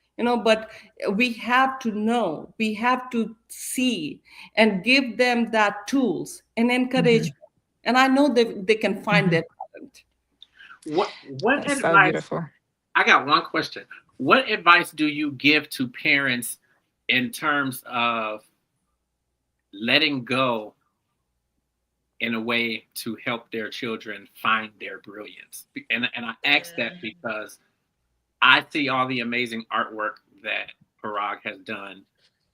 but we have to know, we have to see and give them that tools and Mhm. encouragement. And I know they can find Mhm. their talent. What That's so advice? beautiful. I got one question. What advice do you give to parents in terms of letting go in a way to help their children find their brilliance? And I ask that because I see all the amazing artwork that Parag has done.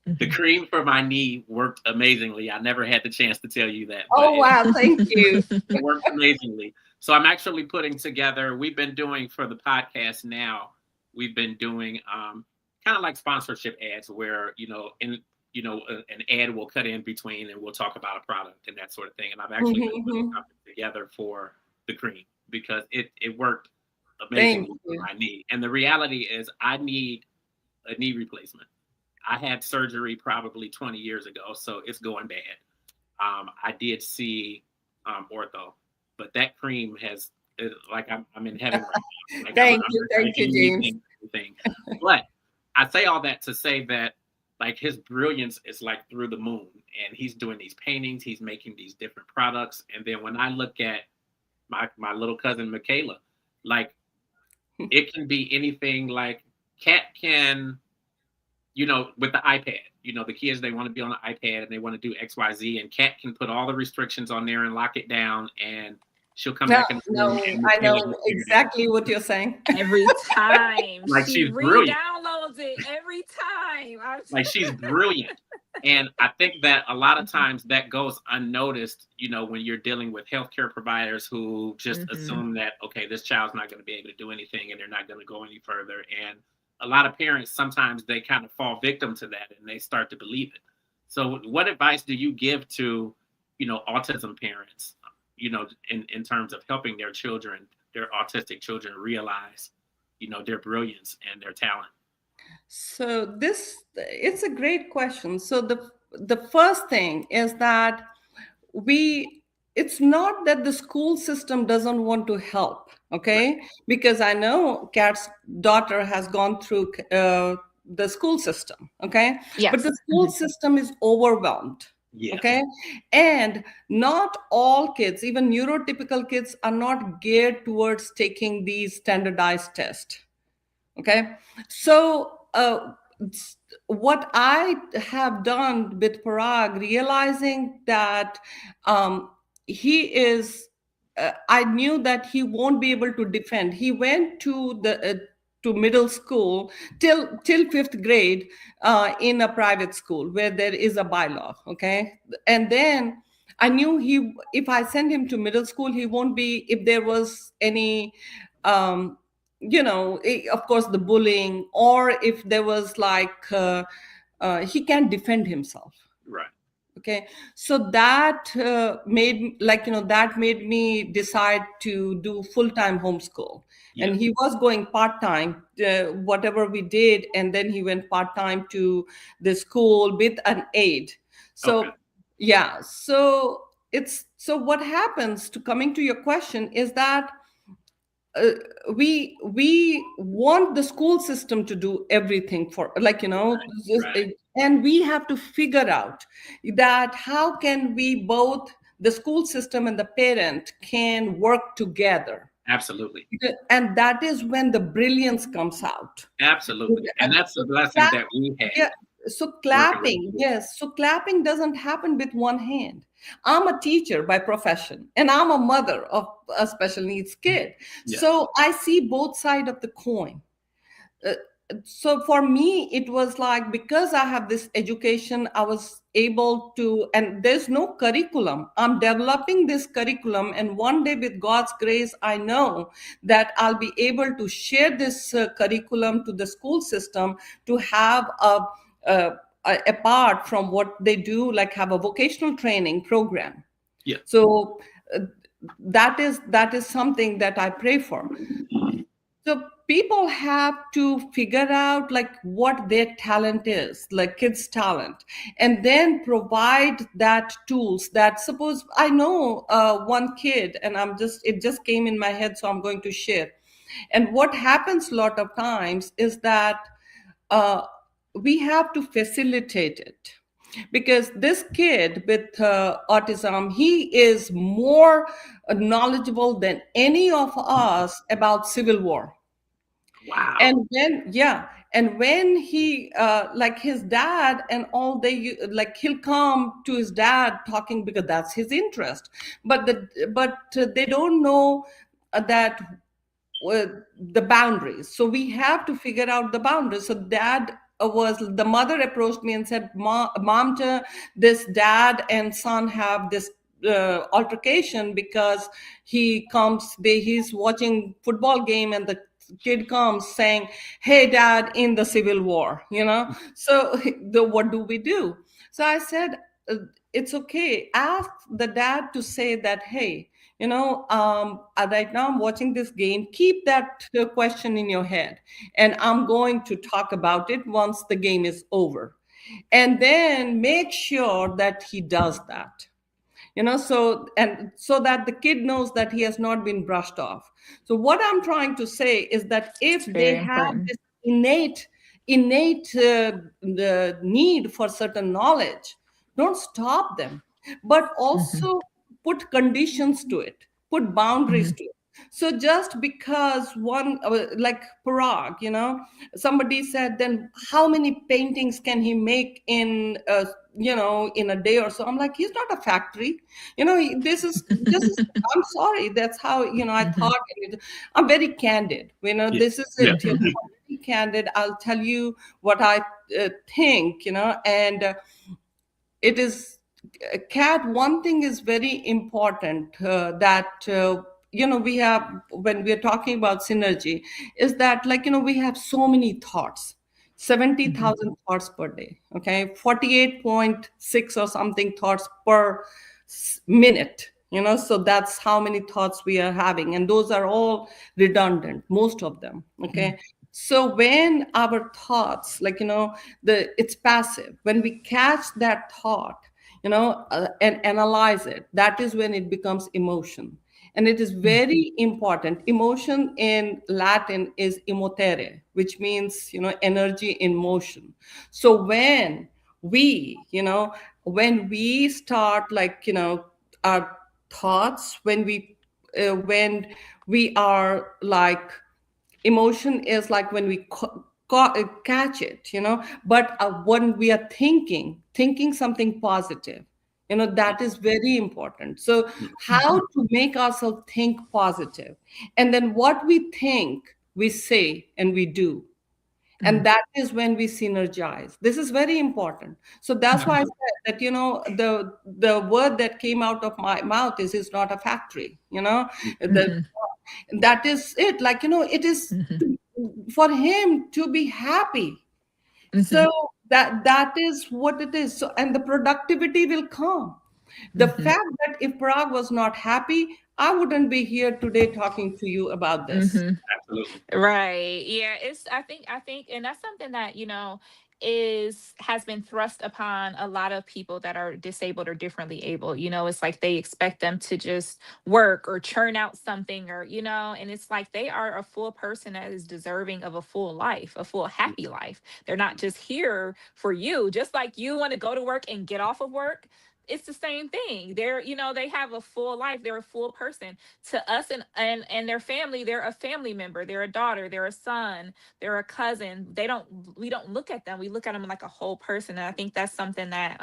The Mhm. cream for my knee worked amazingly. I never had the chance to tell you that, but Oh, wow. Thank you. it worked amazingly. So I'm actually putting together, we've been doing for the podcast now, we've been doing kind of like sponsorship ads where, an ad will cut in between and we'll talk about a product and that sort of thing. And I've actually been putting Mhm. something together for the cream because it worked Thank amazingly for you. my knee. And the reality is I need a knee replacement. I had surgery probably 20 years ago, so it's going bad. I did see ortho, but that cream has like I'm in heaven right now. Like I'm Thank you, receiving James. everything. But I say all that to say that like his brilliance is like through the moon, and he's doing these paintings, he's making these different products, and then when I look at my little cousin Michaela, like it can be anything. Like Cat can with the iPad, the kids, they want to be on the iPad and they want to do XYZ, and Kat can put all the restrictions on there and lock it down, and she'll come No, back in the room no, and I Michaela know has figured it out. exactly what you're saying. Every time Like she she's brilliant. re-downloads it, every time. Like she's brilliant. And I think that a lot of Mhm. times that goes unnoticed, when you're dealing with healthcare providers who just Mhm. assume that, okay, this child's not going to be able to do anything and they're not going to go any further. And a lot of parents, sometimes they kind of fall victim to that and they start to believe it. So what advice do you give to, autism parents, in terms of helping their children, their autistic children realize, their brilliance and their talent? So this it's a great question. So the first thing is that we it's not that the school system doesn't want to help, Right. okay? Because I know Kat's daughter has gone through the school system, okay? But the Yes. school system is overwhelmed, Yes. okay? And not all kids, even neurotypical kids, are not geared towards taking these standardized tests. Okay, so what I have done with Parag, realizing that he is, I knew that he won't be able to defend. He went to middle school till fifth grade in a private school where there is a bylaw. Okay, and then I knew if I send him to middle school, he won't be, if there was any um, of course, the bullying, or if there was like he can't defend himself. Right. Okay, so that that made me decide to do full-time homeschool. And Yes. he was going part-time, whatever we did, and then he went part-time to the school with an aide. Okay. So yeah, so what happens, to coming to your question, is that uh, we want the school system to do everything for, Right. and we have to figure out that how can we both, the school system and the parent, can work together. Absolutely. And that is when the brilliance comes out. Absolutely. And And that's the so blessing clap, that we had yeah. So working with the clapping, school. yes. So clapping doesn't happen with one hand. I'm a teacher by profession, and I'm a mother of a special needs kid. Yes. So I see both sides of the coin. Uh, so for me, it was like, because I have this education, I was able to, and there's no curriculum. I'm developing this curriculum, and one day, with God's grace, I know that I'll be able to share this curriculum to the school system, to have a apart from what they do, like have a vocational training program. Yes. So that is something that I pray for. So people have to figure out like what their talent is, like kids talent, and then provide that tools. That, suppose I know one kid, and it just came in my head, so I'm going to share. And what happens a lot of times is that uh, we have to facilitate it, because this kid with autism, he is more knowledgeable than any of us about civil war. Wow. And when, yeah, and when he like his dad and all, they like, he'll come to his dad talking because that's his interest, but they don't know that the boundaries. So we have to figure out the boundaries. So the mother approached me and said, Mamta, this dad and son have this altercation because he's watching football game, and the kid comes saying, hey dad, in the civil war, so what do we do? So I said, uh, it's okay, ask the dad to say that, hey, right now I'm watching this game, keep that question in your head, and I'm going to talk about it once the game is over, and then make sure that he does that. So that the kid knows that he has not been brushed off. So what I'm trying to say is that if It's very they have important. this innate the need for certain knowledge, don't stop them, but Hmm. also put conditions to it, put boundaries Hmm. to it. So just because like Parag, somebody said, then how many paintings can he make in a day or so? I'm like, he's not a factory. This is I'm sorry, that's how I Hmm. thought. I'm very candid, Yeah. this is Yeah. it. I'm very candid. I'll tell you what I think, and it is Kat, one thing is very important, that we have when we are talking about synergy, is that, like, we have so many thoughts, Hmm. 70,000 thoughts per day, okay, 48.6 or something thoughts per minute, so that's how many thoughts we are having, and those are all redundant, most of them, okay. So when our thoughts, like, it's passive, when we catch that thought, and analyze it, that is when it becomes emotion. And it is very important. Emotion in Latin is emotere, which means, energy in motion. So when we start, like, our thoughts, when we are like, emotion is like when we catch it, but when we are thinking something positive, that is very important. So how Hmm. to make ourselves think positive, and then what we think, we say, and we do, and that is when we synergize. This is very important. So that's why I Absolutely. said that, the word that came out of my mouth is not a factory, the Hmm. that is it, like, it is Hmm. for him to be happy. Hmm. So that is what it is. So, and the productivity will come. The Hmm. fact that if Parag was not happy, I wouldn't be here today talking to you about this. Hmm. Absolutely. Right. Yeah. I think, and that's something that, has been thrust upon a lot of people that are disabled or differently able. It's like they expect them to just work or churn out something, or, and it's like they are a full person that is deserving of a full life, a full happy life. They're not just here for you, just like you want to go to work and get off of work. It's the same thing. They have a full life. They're a full person to us, and their family. They're a family member, they're a daughter, they're a son, they're a cousin. We don't look at them, we look at them like a whole person. And I think that's something that,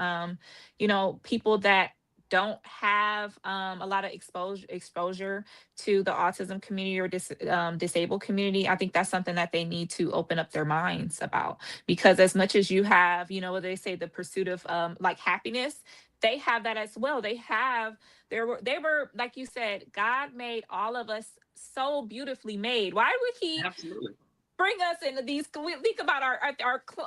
people that don't have a lot of exposure to the autism community or disabled community, I think that's something that they need to open up their minds about. Because as much as you have, what they say, the pursuit of like happiness, they have that as well. They were, like you said, God made all of us so beautifully made. Why would he Absolutely. bring us into these. We think about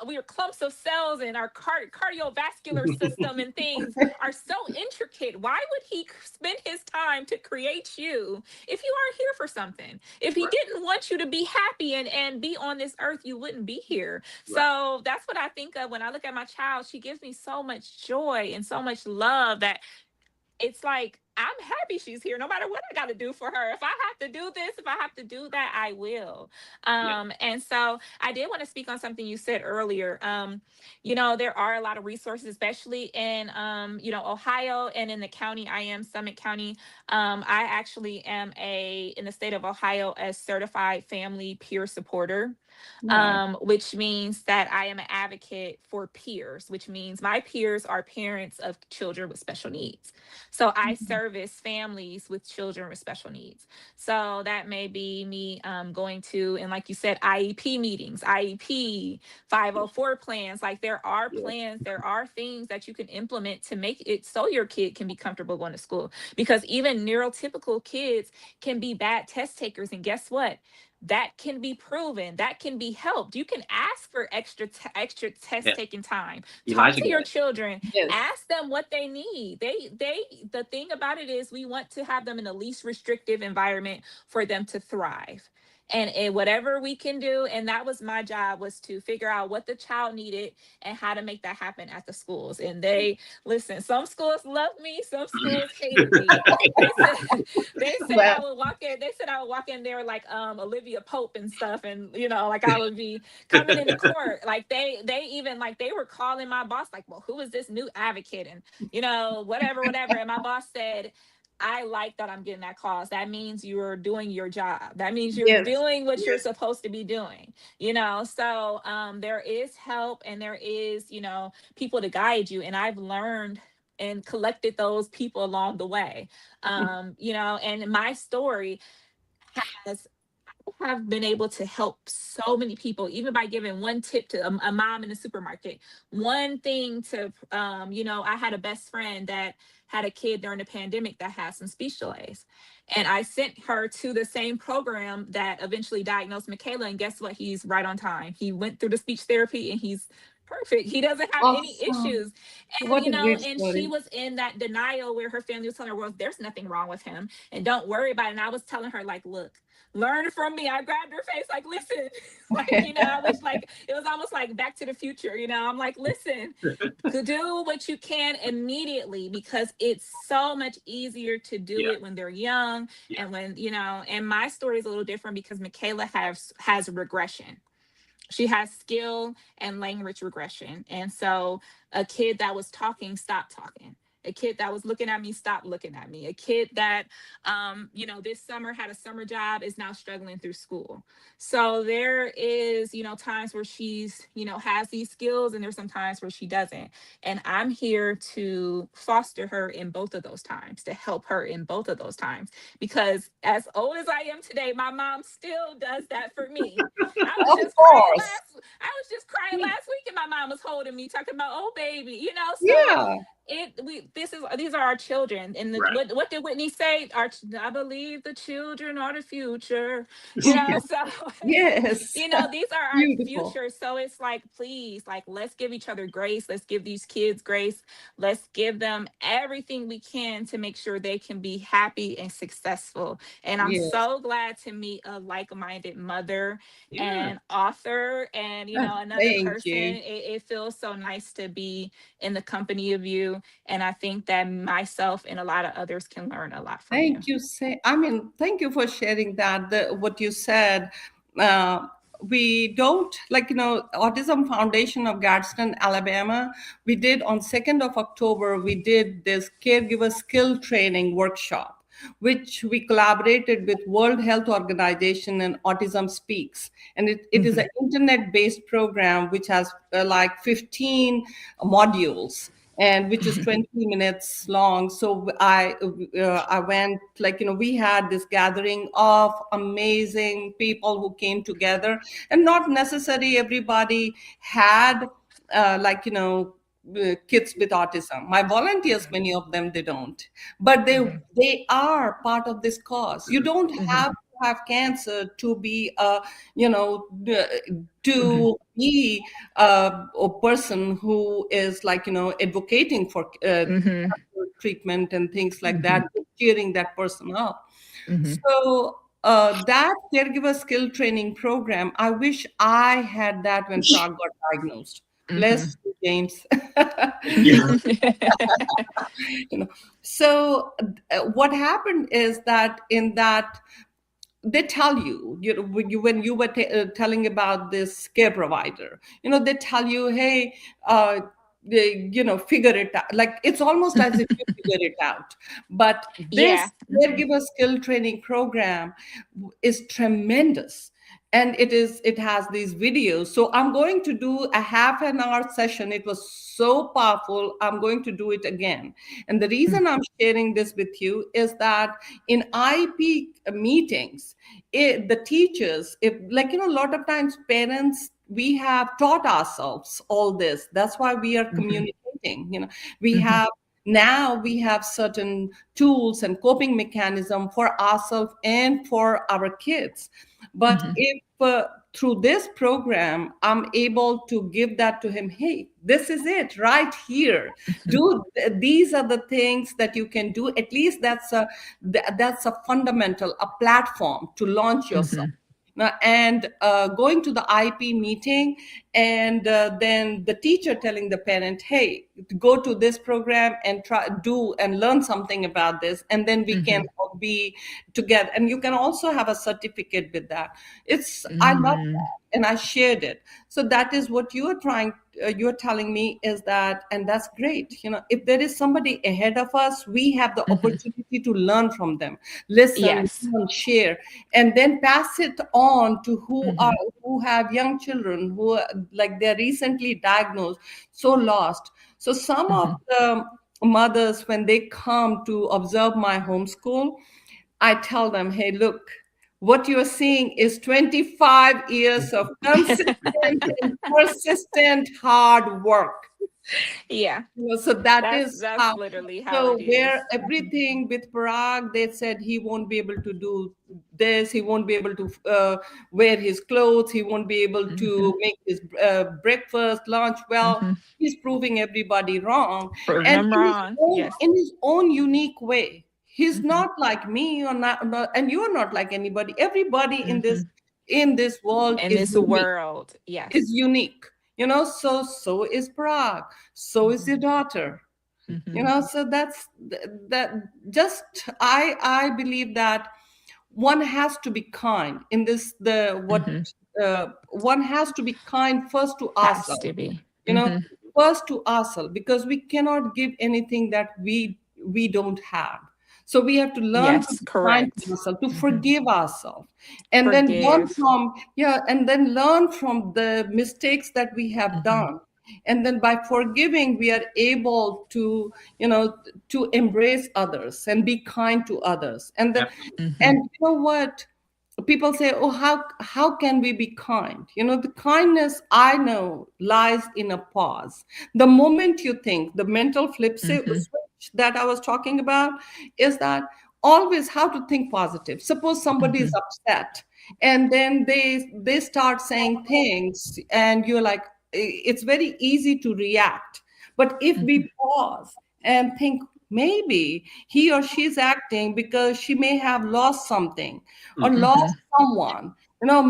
we are clumps of cells, and our cardiovascular system and things are so intricate. Why would he spend his time to create you if you aren't here for something? If he Right. didn't want you to be happy and be on this earth, you wouldn't be here. Right. So that's what I think of when I look at my child. She gives me so much joy and so much love that it's like I'm happy she's here no matter what I got to do for her. If I have to do this, if I have to do that, I will. Yeah. And so I did want to speak on something you said earlier. There are a lot of resources, especially in Ohio and in the county I am, Summit County. I actually am in the state of Ohio, a certified family peer supporter. Right. Which means that I am an advocate for peers, which means my peers are parents of children with special needs. So I service families with children with special needs. So that may be me going to, and like you said, IEP meetings, IEP, 504 plans. Like there are Yeah. plans, there are things that you can implement to make it so your kid can be comfortable going to school. Because even neurotypical kids can be bad test takers. And guess what? That can be proven, that can be helped. You can ask for extra test Yeah. taking time. Talk Elijah to your got it. children, Yes. ask them what they need. The thing about it is we want to have them in the least restrictive environment for them to thrive. And whatever we can do, and that was my job, was to figure out what the child needed and how to make that happen at the schools. And they listen, some schools loved me, some schools hated me. They said they said Well, I would walk in. They said I would walk in there like Olivia Pope and stuff, and like I would be coming into court. Like they even like they were calling my boss like, well, who is this new advocate, and whatever. And my boss said, I like that I'm getting that calls. That means you're doing your job. That means you're yes. doing what you're Yes. supposed to be doing. So there is help, and there is people to guide you. And I've learned and collected those people along the way. And my story has have been able to help so many people, even by giving one tip to a mom in the supermarket, one thing to, I had a best friend that had a kid during the pandemic that had some speech delays. And I sent her to the same program that eventually diagnosed Michaela. And guess what? He's right on time. He went through the speech therapy and he's perfect. He doesn't have any Awesome. issues. And, What a great and she story. was in that denial where her family was telling her, well, there's nothing wrong with him and don't worry about it. And I was telling her, like, look, learn from me. I grabbed her face, like, listen, I wish like it was almost like Back to the Future. I'm like, listen, do what you can immediately because it's so much easier to do Yeah. it when they're young. Yeah. And when, and my story is a little different because Michaela has regression. She has skill and language regression. And so a kid that was talking stopped talking. A kid that was looking at me stopped looking at me. A kid that, this summer had a summer job is now struggling through school. So there is, times where she's, has these skills and there's some times where she doesn't. And I'm here to foster her in both of those times, to help her in both of those times. Because as old as I am today, my mom still does that for me. I was Of just crying course. last week and my mom was holding me talking about, oh baby, so Yeah. these are our children. And Right. what did Whitney say? I believe the children are the future. So Yes. these are our Beautiful. future. So it's like, please, like, let's give each other grace. Let's give these kids grace. Let's give them everything we can to make sure they can be happy and successful. And I'm Yes. so glad to meet a like-minded mother Yeah. and author and another Thank person. you. It feels so nice to be in the company of you, and I think that myself and a lot of others can learn a lot from you. Thank you. Thank you for sharing that. What you said. Uh, we don't Autism Foundation of Gadsden, Alabama. We did on 2nd of October. We did this caregiver skill training workshop, which we collaborated with World Health Organization and Autism Speaks. And it is an Mhm. internet-based program which has like 15 modules and which is 20 minutes long. So I went, we had this gathering of amazing people who came together, and not necessarily everybody had kids with autism. My volunteers, many of them, they don't, but Mhm. they are part of this cause. You don't have Mhm. have cancer to be a, Mhm. to be a person who is like, advocating for Mhm. treatment and things like Mhm. that, cheering that person up. Mhm. So that caregiver skill training program, I wish I had that when Prague got diagnosed. Mhm. Bless you, James. Yeah. you know. So what happened is that in that they tell you, when you were telling about this care provider, they tell you, hey, figure it out. Like it's almost as if you figure it out. But Yeah. this Mhm. caregiver skill training program is tremendous. And it has these videos. So I'm going to do a half an hour session. It was so powerful. I'm going to do it again. And the reason I'm sharing this with you is that in IEP meetings, the teachers, if like, a lot of times parents, we have taught ourselves all this. That's why we are Mhm. communicating. We Mhm. have now we have certain tools and coping mechanism for ourselves and for our kids. But Mhm. if through this program, I'm able to give that to him. Hey, this is it right here. Mhm. Do these are the things that you can do. At least that's a fundamental, a platform to launch yourself. Mhm. Now, and going to the IP meeting, and then the teacher telling the parent, hey, go to this program and try do and learn something about this, and then we can Mhm. all be together. And you can also have a certificate with that. I love Mhm. that, and I shared it. So that is what you are you're telling me is that, and that's great. If there is somebody ahead of us, we have the Mhm. opportunity to learn from them, listen, Yes. learn, share, and then pass it on to Mhm. who have young children who are, like, they're recently diagnosed, so lost. So some of Mhm. the mothers, when they come to observe my homeschool, I tell them, hey, look, what you're seeing is 25 years of consistent and persistent hard work. Yeah. So that is That's how. literally how it So is. where everything with Parag, they said he won't be able to do this. He won't be able to wear his clothes. He won't be able Mhm. to make his breakfast, lunch. Well, Mhm. he's proving everybody wrong, Proving and them wrong. Yes. in his own unique way. He's Mhm. not like me, or not, and you are not like anybody. Everybody Mhm. in this world In is this unique. world, Is yes. unique. So is Parag. So is Mhm. your daughter. Mhm. So that just I believe that one has to be kind in this the what Mhm. one has to be kind first to Has ourselves, to be. you know Mhm. first to ourselves, because we cannot give anything that we don't have. So we have to learn to Yes, be kind to correct. ourselves, to Mhm. forgive ourselves, and then learn Forgive. from, learn from the mistakes that we have Mhm. done. And then by forgiving, we are able to, you know to embrace others and be kind to others. And then, Absolutely. and Mhm. you know what, people say, oh, how can we be kind? The kindness, I know, lies in a pause. The moment you think, the mental Mhm. switch that I was talking about, is that always how to think positive. Suppose somebody is Mhm. upset, and then they start saying things, and you're like, it's very easy to react. But if Mhm. we pause and think, maybe he or she's acting because she may have lost something, or Mhm. lost Mhm. someone,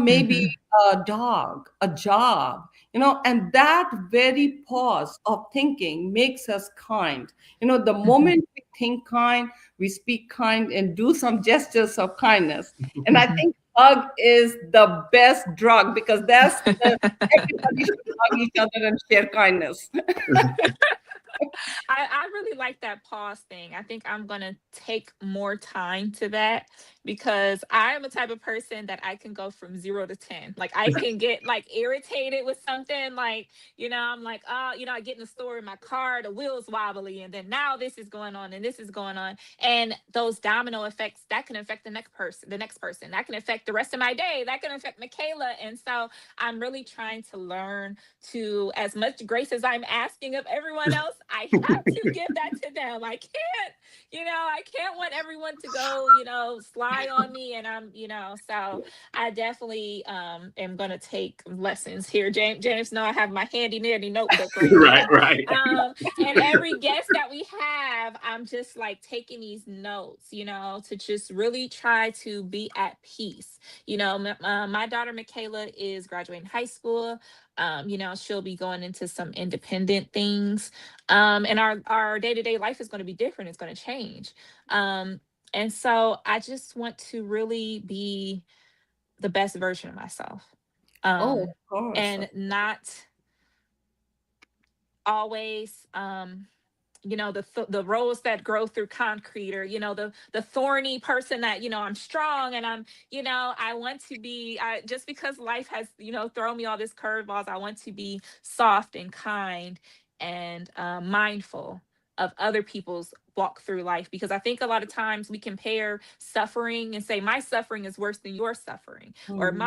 maybe Mhm. a dog, a job, and that very pause of thinking makes us kind. The Mhm. moment we think kind, we speak kind and do some gestures of kindness. And I Mhm. think hug is the best drug, because everybody should hug each other and share kindness. I really like that pause thing. I think I'm gonna take more time to that because I am a type of person that I can go from 0 to 10. Like I can get like irritated with something, like, I'm like, oh, I get in the store in my car, the wheels wobbly, and then now this is going on and this is going on. And those domino effects that can affect the next person, that can affect the rest of my day, that can affect Michaela. And so I'm really trying to learn to, as much grace as I'm asking of everyone else, I have to give that to them. I can't, I can't want everyone to go, sly on me. And so I definitely am gonna take lessons here. James, know I have my handy dandy notebook right Right, here. right. And every guest that we have, I'm just like taking these notes, to just really try to be at peace. My daughter Michaela is graduating high school. She'll be going into some independent things. And our day-to-day life is going to be different. It's going to change. And so I just want to really be the best version of myself. Oh, of Um, course. and not always the rose that grow through concrete, or the thorny person that I'm strong and I'm I want to be, just because life has thrown me all this curveballs, I want to be soft and kind and mindful of other people's walk through life, because I think a lot of times we compare suffering and say my suffering is worse than your suffering, or Hmm.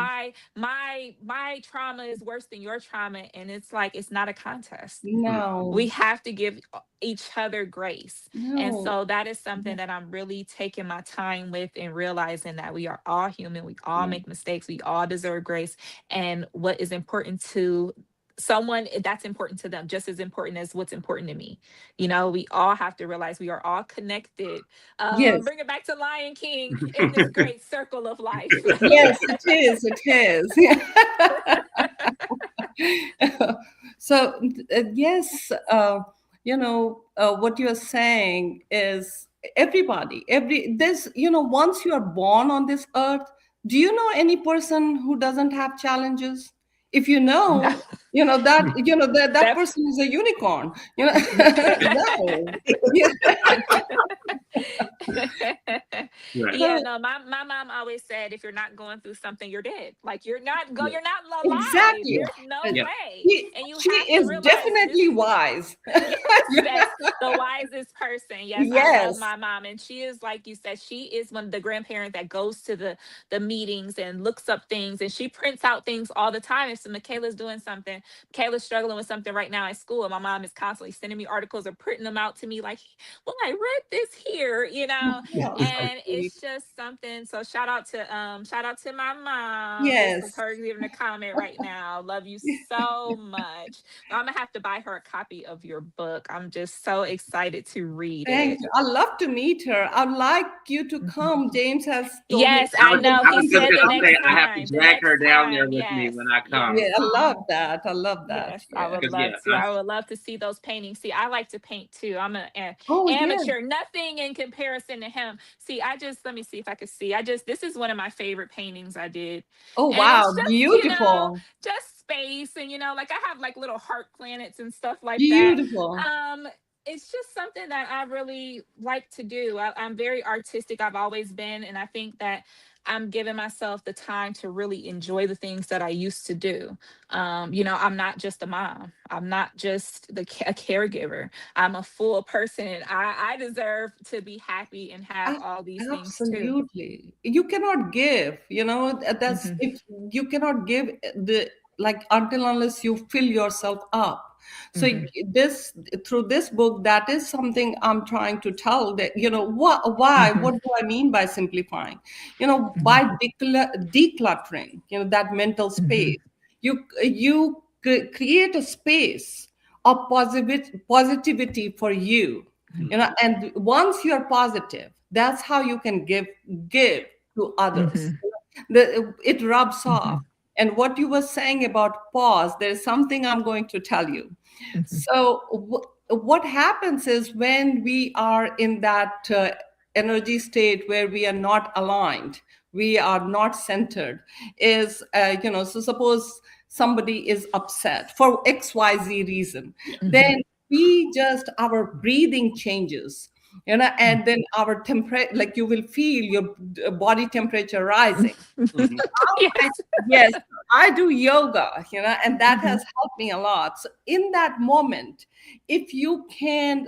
my trauma is worse than your trauma, and it's like it's not a contest. We No, have to give each other grace. And no. so that is something that I'm really taking my time with, and realizing that we are all human. We all Yeah. make mistakes. We all deserve grace. And what is important to someone, that's important to them, just as important as what's important to me. We all have to realize we are all connected. Yes. Bring it back to Lion King, in this great circle of life. Yes, it is. It is. So, yes, what you're saying is this, once you are born on this earth, do you know any person who doesn't have challenges? If you No. know, that That's person is a unicorn. No. Yeah. Right. Yeah, So, no, my mom always said, if you're not going through something, you're dead. Like Yeah. you're not alive. exactly. There's no Uh, Yeah. way. She, And you she have to is realize this. definitely wise. Yes, that's the wisest person. Yes, I love Yes. my mom, and she is, like you said, she is one of the grandparents that goes to the meetings and looks up things, and she prints out things all the time. If Michaela's doing something, Michaela's struggling with something right now at school, and my mom is constantly sending me articles or printing them out to me, like, well, I read this here, Oh, so and sweet. it's just something. So shout out to my mom. This is Yes. her giving a comment right now. Love you so much. I'm gonna have to buy her a copy of your book. I'm just so excited to read Thank it. you. I'd love to meet her. I'd like you to come. Mhm. James has told me Yes, I he will know. I He was come just to said the gonna say next I have to time. The drag her next down there time. with me Yes. when I come. Yeah, Yes. I love that. I love that. Yes, I Yeah. would Because love yeah, to. I would love to see those paintings. See, I like to paint too. I'm an Oh, yeah. amateur, nothing in comparison to him. See, let me see if I can see. This is one of my favorite paintings I did. Oh, And it's wow. just, Beautiful. just space, and like I have like little heart planets and stuff like that. Beautiful. Um, it's just something that I really like to do. I'm very artistic. I've always been, and I think that I'm giving myself the time to really enjoy the things that I used to do. I'm not just a mom. I'm not just a caregiver. I'm a full person, and I deserve to be happy and have A- all these things too. Absolutely. You cannot give, that's Hmm. if you cannot give the like until unless you fill yourself up. So Hmm. this through this book, that is something I'm trying to tell that, Hmm. what do I mean by simplifying? Hmm. By decluttering, that mental Hmm. space. You create a space of positivity for you, Mhm. and once you're positive, that's how you can give to others. Hmm. It rubs off. Hmm. And what you were saying about pause, there's something I'm going to tell you. Hmm. So what happens is when we are in that energy state where we are not aligned, we are not centered, is so suppose somebody is upset for xyz reason, Yeah. then we just our breathing changes, and then our temperature, like you will feel your body temperature Hmm. rising. Mhm. I, Yes. yes, I do yoga, and that Hmm. has helped me a lot. So in that moment, if you can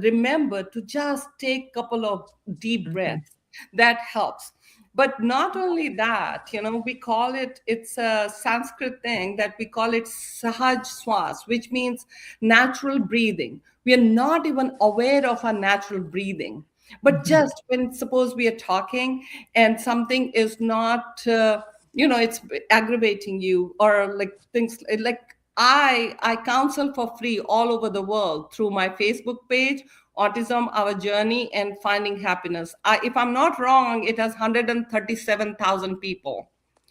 remember to just take a couple of deep Hmm. breaths, that helps. But not only that, we call it, it's a Sanskrit thing that we call it Sahaj Swas, which means natural breathing. We are not even aware of our natural breathing. But just when, suppose we are talking and something is not, it's aggravating you, or like things like, I counsel for free all over the world through my Facebook page, Autism Our Journey and Finding Happiness. If I'm not wrong, it has 137,000 people.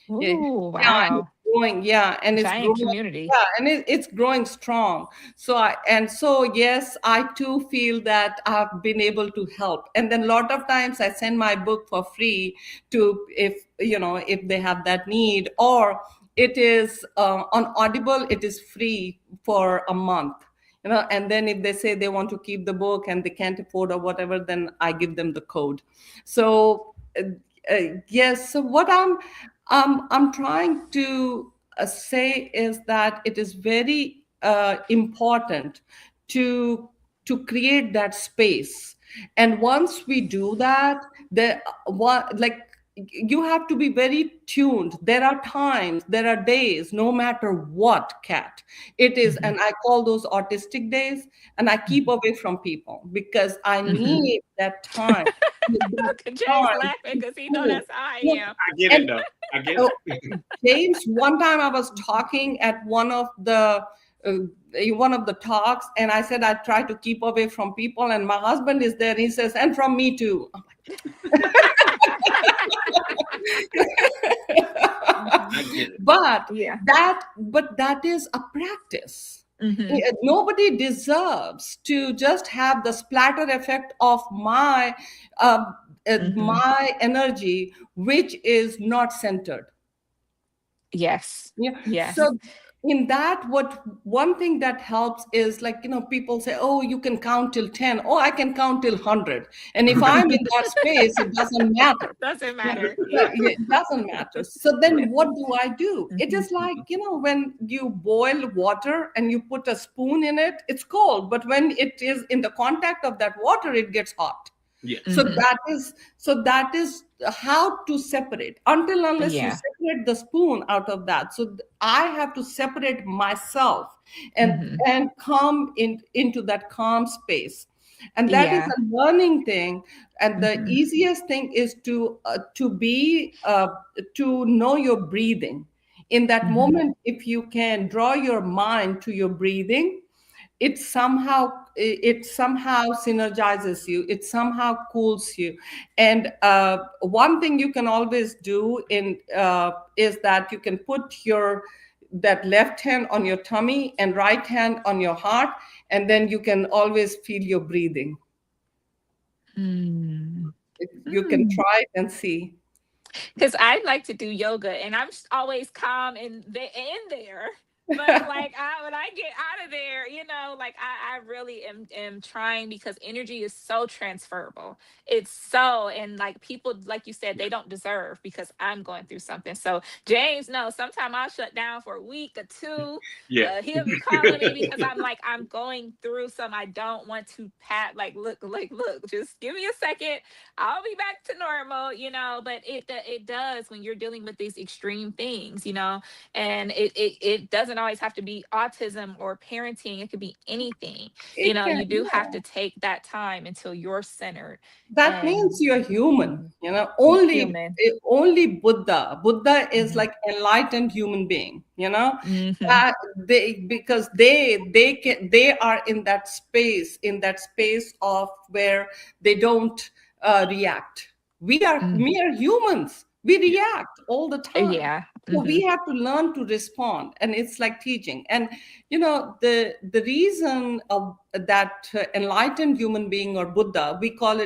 Yeah, Ooh, yeah, and wow. it's growing. Yeah, and it's Giant growing. community. Yeah, and it's growing strong. So yes, I too feel that I've been able to help. And then a lot of times I send my book for free to, if they have that need, or it is on Audible. It is free for a month. And then if they say they want to keep the book and they can't afford or whatever, then I give them the code. So yes, so what I'm trying to say is that it is very important to create that space. And once we do that, the what like you have to be very tuned. There are times, there are days, no matter what, Cat, it is, Mhm. and I call those autistic days, and I keep Mhm. away from people because I Mhm. need that time. That James time laughing to because he know cool. that's how I Look, am. I get it and though. I get oh, it. James, one time I was talking at uh, one of the talks, and I said I try to keep away from people, and my husband is there. He says, "And from me too." Mhm. I get it. but Yeah. that is a practice. Mhm. Nobody deserves to just have the splatter effect of uh, Mhm. my energy, which is not centered. Yes. Yeah. Yes. So in that, what one thing that helps is, like, people say, oh, you can count till 10. Oh, I can count till 100. And if I'm in that space, it doesn't matter. Doesn't Yeah, matter. yeah, Yeah. yeah, it doesn't matter. So Yeah. then what do I do? It Mhm. is like, when you boil water and you put a spoon in it, it's cold. But when it is in the contact of that water, it gets hot. Yes. so Mhm. that is so that is how to separate, until unless you Yeah. separate the spoon out of that. I have to separate myself and Mhm. come into that calm space. And that is Yeah. a learning thing. And the Mhm. easiest thing is to know your breathing. In that Mhm. moment, if you can draw your mind to your breathing, it somehow synergizes you, it somehow cools you. And one thing you can always do is that you can put your that left hand on your tummy and right hand on your heart, and then you can always feel your breathing. Mm. You can Mm. try it and see. Because I like to do yoga, and I'm always calm in there. But like when I get out of there, like I really am trying, because energy is so transferable. It's so, and like people, like you said, they don't deserve because I'm going through something. So James, no, sometimes I'll shut down for a week or two. Yeah. He'll be calling me because I'm going through some. I don't want to look, just give me a second. I'll be back to normal, but it does when you're dealing with these extreme things, and it doesn't always have to be autism or parenting. It could be anything. It can, You do have to take that time until you're centered that means and you're human. mhm, human. Only Buddha is Hmm. like enlightened human being. Hmm. That because they are in that space of where they don't react. We are Hmm. mere humans, we Yeah. react all the time. Yeah. So Hmm. we have to learn to respond, and it's like teaching. And the reason of that enlightened human being, or Buddha, we call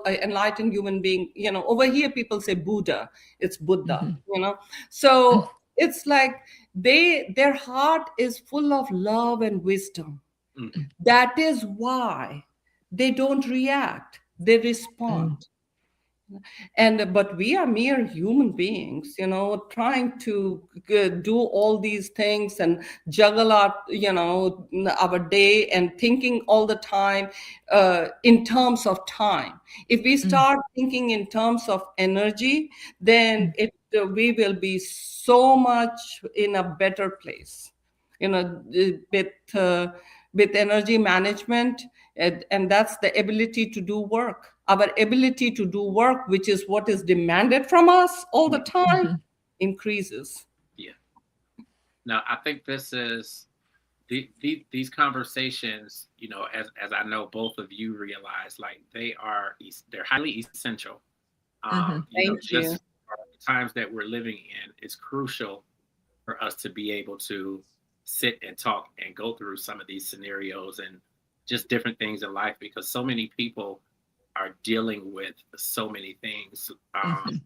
enlightened human being. Over here people say Buddha, it's Buddha. Hmm. So it's like their heart is full of love and wisdom. Mhm. That is why they don't react, they Hmm. respond. And but we are mere human beings, trying to do all these things and juggle our day and thinking all the time in terms of time. If we Mm, start thinking in terms of energy, then we will be so much in a better place, with energy management. And that's the ability to do work. Our ability to do work, which is what is demanded from us all the time, mhm, increases. Yeah. Now, I think this is these conversations, as I know both of you realize, like they're highly essential. mhm, Thank you. Just for the times that we're living in, it's crucial for us to be able to sit and talk and go through some of these scenarios and just different things in life, because so many people are dealing with so many things. mhm,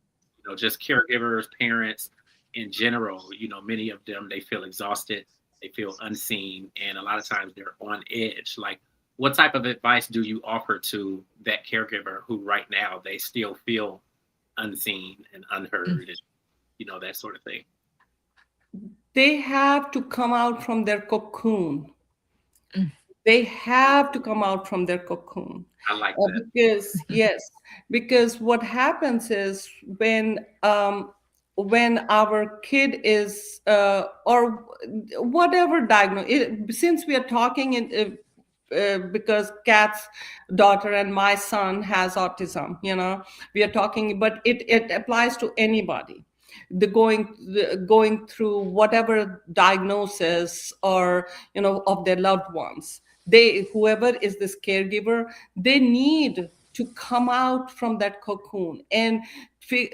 Just caregivers, parents in general, many of them, they feel exhausted, they feel unseen, and a lot of times they're on edge. Like, what type of advice do you offer to that caregiver who right now they still feel unseen and mm, unheard, and that sort of thing? They have to come out from their cocoon. mm, They have to come out from their cocoon. I like that. Because mhm, yes, because what happens is when our kid is or whatever diagnosis, since we are talking because Kat's daughter and my son has autism, we are talking, but it applies to anybody, going through whatever diagnosis or of their loved ones. Whoever is this caregiver, they need to come out from that cocoon fi-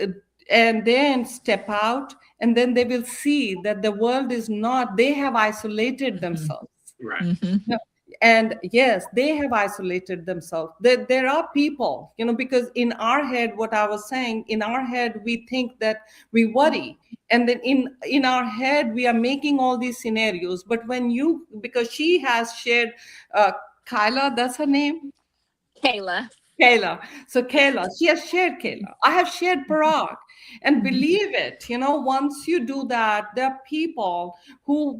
and then step out, and then they will see that the world is not, they have isolated mhm, themselves. Right. mhm, No. And yes, they have isolated themselves. There are people, because in our head, what I was saying, in our head, we think that we worry. And then in our head, we are making all these scenarios. But because she has shared, Kyla, that's her name. Kayla. Kayla. So Kayla, she has shared Kayla. I have shared Parag. And Mhm, believe it, once you do that, there are people who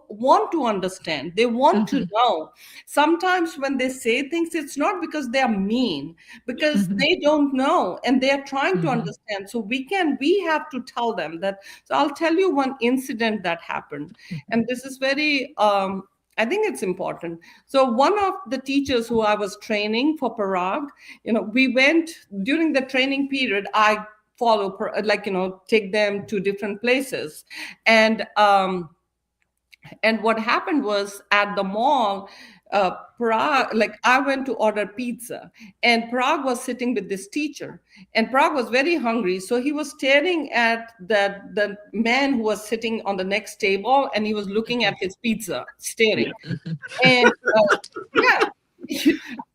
want to understand. They want to mhm, know. Sometimes when they say things, it's not because they are mean, Yeah. because mhm, they don't know and they are trying to mhm, understand. So we have to tell them that. So I'll tell you one incident that happened, mhm, and this is very I think it's important. So one of the teachers who I was training for Parag, we went during the training period. I take them to different places, and what happened was at the mall. Parag, like I went to order pizza, and Parag was sitting with this teacher, and Parag was very hungry, so he was staring at the man who was sitting on the next table, and he was looking at his pizza, staring. Yeah. mhm, And yeah.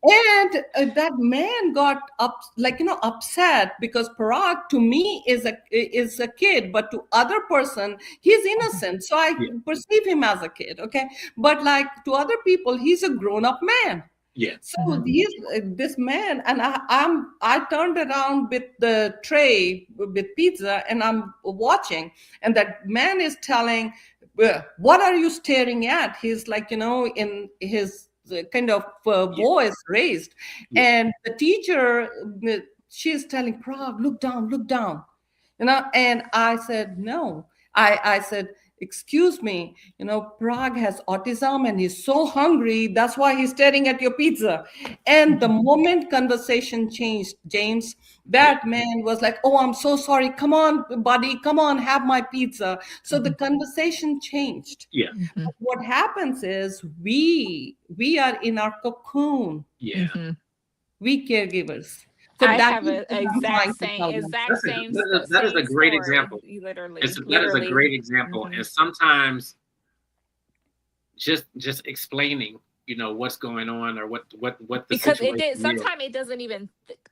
And that man got upset because Parag to me is a kid, but to other person he's innocent, so I Yeah. perceive him as a kid, okay, but like to other people he's a grown-up man. Yeah. So mhm, this man, and I turned around with the tray with pizza, and I'm watching, and that man is telling, "What are you staring at?" He's like, in his kind of Yeah. voice raised, Yeah. and the teacher, she's telling Prague, look down, and I said no. I said, excuse me, Prague has autism and he's so hungry, that's why he's staring at your pizza. And the mhm, moment conversation changed, James, Yeah. that man was like, oh, I'm so sorry, come on buddy, come on, have my pizza. So the mhm, conversation changed. Yeah. mhm, What happens is we are in our cocoon, Yeah. mhm. we caregivers. So I that have is a what I'm trying to tell them. exact same That is a same great story. example. Literally, That is a literally. great example. Mhm. And sometimes just explaining, what's going on, or what the Because it situation did. is. Sometimes it doesn't even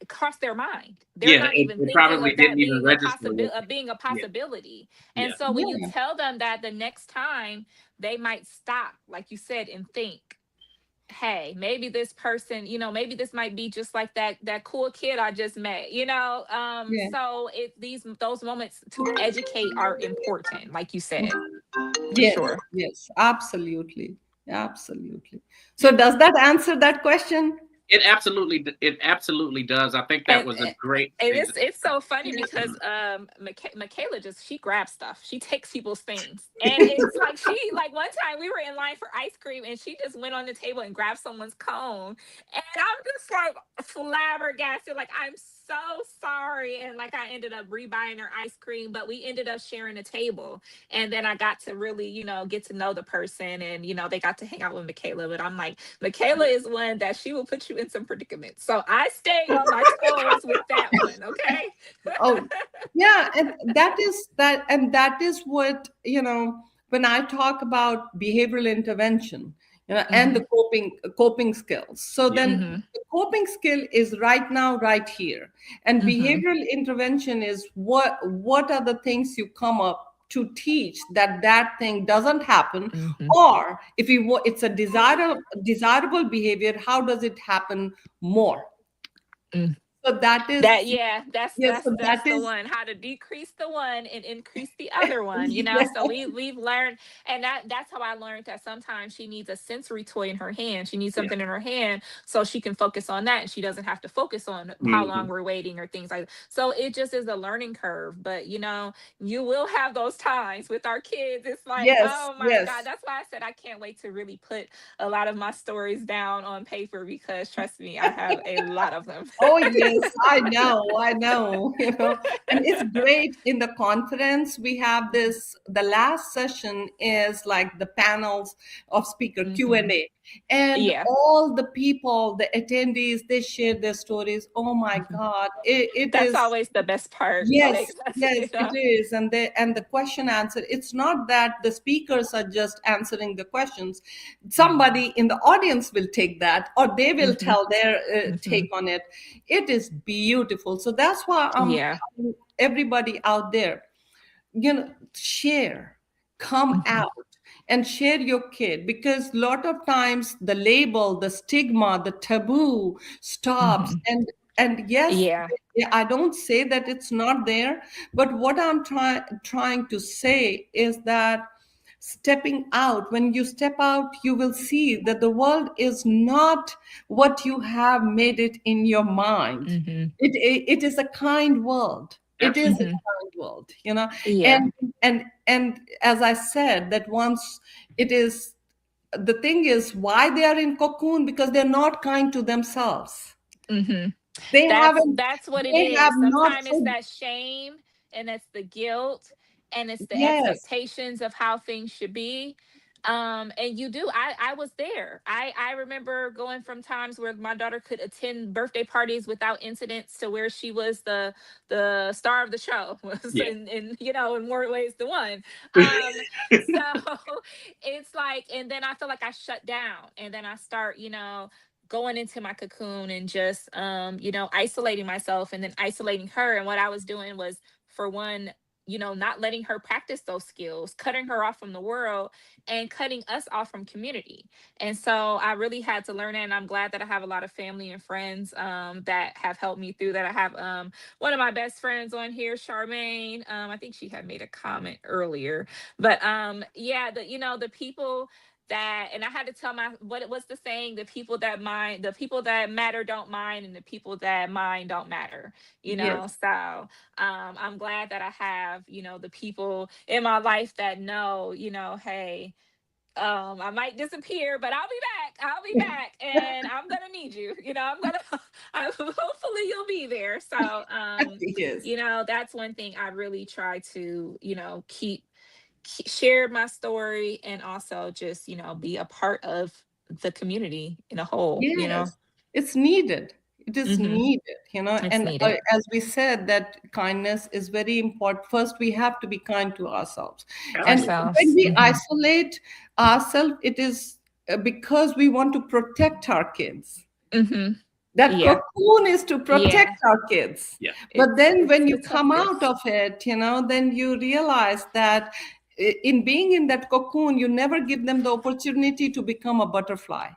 cross their mind. They're Yeah, not even it thinking probably of didn't that even being a register possibility, with them. Yeah. possibility. And Yeah. so when you Yeah. tell them that, the next time they might stop, like you said, and think. hey, maybe this person, maybe this might be just like that cool kid I just met, Yeah. so those moments to educate are important, like you said, for Yes, sure. yes, absolutely. Absolutely. So does that answer that question? It absolutely does. I think that and was a great and example. it's so funny because Michaela just she grabs stuff. She takes people's things, and it's like she like one time we were in line for ice cream, and she just went on the table and grabbed someone's cone, and I'm just like flabbergasted. Like, I'm so sorry, and like I ended up rebuying her ice cream, but we ended up sharing a table, and then I got to really get to know the person, and they got to hang out with Michaela. But I'm like, Michaela is one that she will put you in some predicaments, so I stay on my toes with that one. Okay. Oh, yeah, and that is what, when I talk about behavioral intervention, and the Hmm. coping skills. So then Hmm. the coping skill is right now, right here. And Hmm. behavioral intervention is what are the things you come up to teach that thing doesn't happen, Hmm. or if it's a desirable behavior, how does it happen more? So that is, That, yeah, that's yes, that's so that's that the is, one. How to decrease the one and increase the other one. yeah, So we've learned, and that's how I learned that sometimes she needs a sensory toy in her hand. She needs Yeah. something in her hand so she can focus on that, and she doesn't have to focus on how long Mhm. we're waiting or things like that. So it just is a learning curve. But you will have those times with our kids. It's like, yes, oh my God. yes. That's why I said I can't wait to really put a lot of my stories down on paper, because trust me, I have a lot of them. Oh, yes, I know, and it's great in the conference. We have this, the last session is like the panels of speaker Hmm. Q&A, and Yeah. all the people, the attendees, they share their stories. Oh my Mhm. God, it That's is. always the best part. Yes, Like, that's, yes, it is. And the question answer, it's not that the speakers are just answering the questions. Mhm. Somebody in the audience will take that, or they will Mhm. tell their Mhm. take on it. It is beautiful. So that's why I'm Yeah. telling everybody out there, share, come Mhm. out and share your kid, because a lot of times the label, the stigma, the taboo stops. Mhm. And yes, Yeah. yeah, I don't say that it's not there, but what I'm trying to say is that stepping out, when you step out, you will see that the world is not what you have made it in your mind. Mhm. It is a kind world. It is a Absolutely. Mhm. kind world, Yeah. and as I said, that once it is, the thing is why they are in cocoon, because they're not kind to themselves. Mhm. They That's haven't, that's what it they have is. not Sometimes it's put, that shame, and it's the guilt, and it's the yes, expectations of how things should be. And you do. I was there. I remember going from times where my daughter could attend birthday parties without incidents, to where she was the star of the show, was Yeah. in more ways than one. So it's like, and then I feel like I shut down, and then I start, going into my cocoon, and just isolating myself, and then isolating her. And what I was doing was, for one, not letting her practice those skills, cutting her off from the world, and cutting us off from community. And so I really had to learn it, and I'm glad that I have a lot of family and friends that have helped me through that. I have one of my best friends on here, Charmaine. I think she had made a comment earlier, but yeah, the people that, and I had to tell what's the saying, the people that matter don't mind, and the people that mind don't matter. yes, So I'm glad that I have, the people in my life that know, hey, I might disappear, but I'll be back. I'll be back, and I'm gonna need you. I'm gonna. Hopefully, you'll be there. So, yes. that's one thing I really try to, share my story, and also just, be a part of the community in a whole. Yes, it's needed. It is Hmm. needed, It's and needed. as we said, that kindness is very important. First, we have to be kind to ourselves. And Absolutely. when Ourselves. we Hmm. isolate ourselves, it is because we want to protect our kids. Hmm. That Yeah. cocoon is to protect Yeah. our kids. Yeah. But It's then it's when you a tough come out gift. of it, then you realize that in being in that cocoon, you never give them the opportunity to become a butterfly.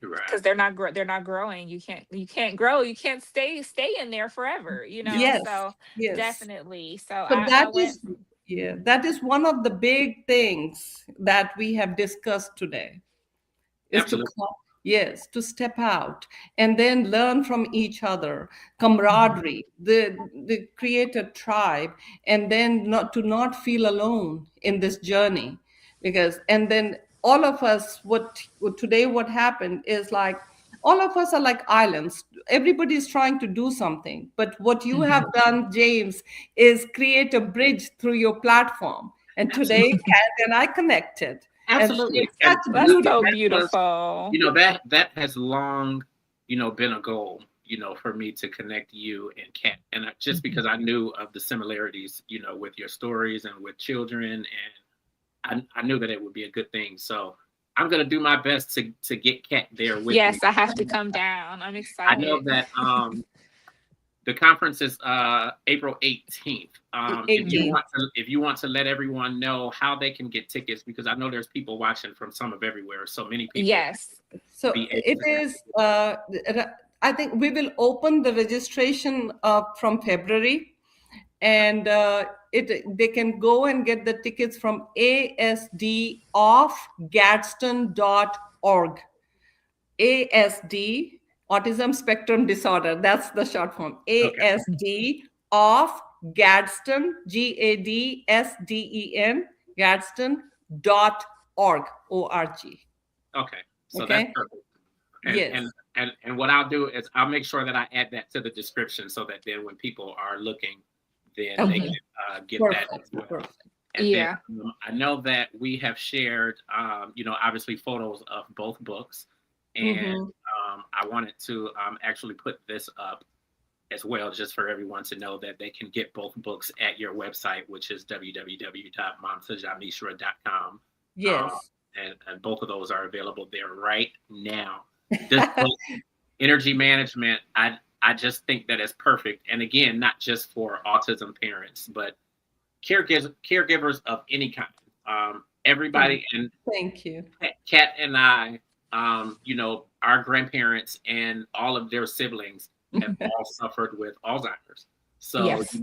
Right. because they're not growing. You can't grow. You can't stay in there forever. Yes, So yes. definitely. So So I that went. is, yeah, that is one of the big things that we have discussed today. Is to Absolutely. yes, to step out and then learn from each other, Mhm. camaraderie, the create a tribe, and then not feel alone in this journey. Because and then all of us, what today what happened is like all of us are like islands. Everybody is trying to do something, but what you have Mhm. done, James, is create a bridge through your platform. And today Absolutely. Kat and I connected, and Absolutely. it's And such That's that, so beautiful. that was, beautiful. that has long, been a goal, for me to connect you and Kat. And just Mhm. because I knew of the similarities, with your stories and with children, and I knew that it would be a good thing. So I'm gonna do my best to get Kat there with me. Yes, I have to come down. I'm I know excited. that the conference is April 18th. Mhm. If you want to let everyone know how they can get tickets, because I know there's people watching from some of everywhere, so many people Yes. So be able it to is, I think we will open the registration from February, and they can go and get the tickets from asdoffgadsden.org. ASD, Autism Spectrum Disorder. That's the short form. Okay. ASD of Gadsden, GADSDEN, Gadsden.org, O-R-G. Okay. So that's Okay? perfect. And Yes. and and what I'll do is I'll make sure that I add that to the description so that then when people are looking, then they Okay. can get that as Perfect. well. Perfect. And then Yeah. I know that we have shared, obviously photos of both books, and Mm-hmm. I wanted to actually put this up as well, just for everyone to know that they can get both books at your website, which is www.mamtajamishra.com. Um, Yes. and both of those are available there right now. This book, Energy Management, I just think that it's perfect. And again, not just for autism parents, but caregivers of any kind. Thank, Everybody, and thank you. Kat and I, our grandparents and all of their siblings have all suffered with Alzheimer's. So, Yes.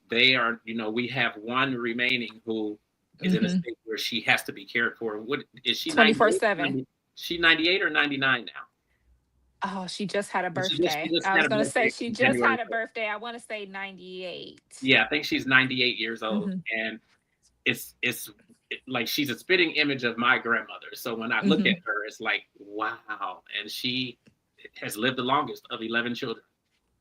they are, we have one remaining who is in a Hmm. state where she has to be cared for. What is she 98? 24/7. She 98 or 99 now? Oh, she just had a She birthday. just I had was a gonna say birthday she in just January had a 1st. birthday. I want to say 98. Yeah, I think she's 98 years old. Hmm. And it's like she's a spitting image of my grandmother. So when I look at Hmm. her, it's like, wow. And she has lived the longest of 11 children,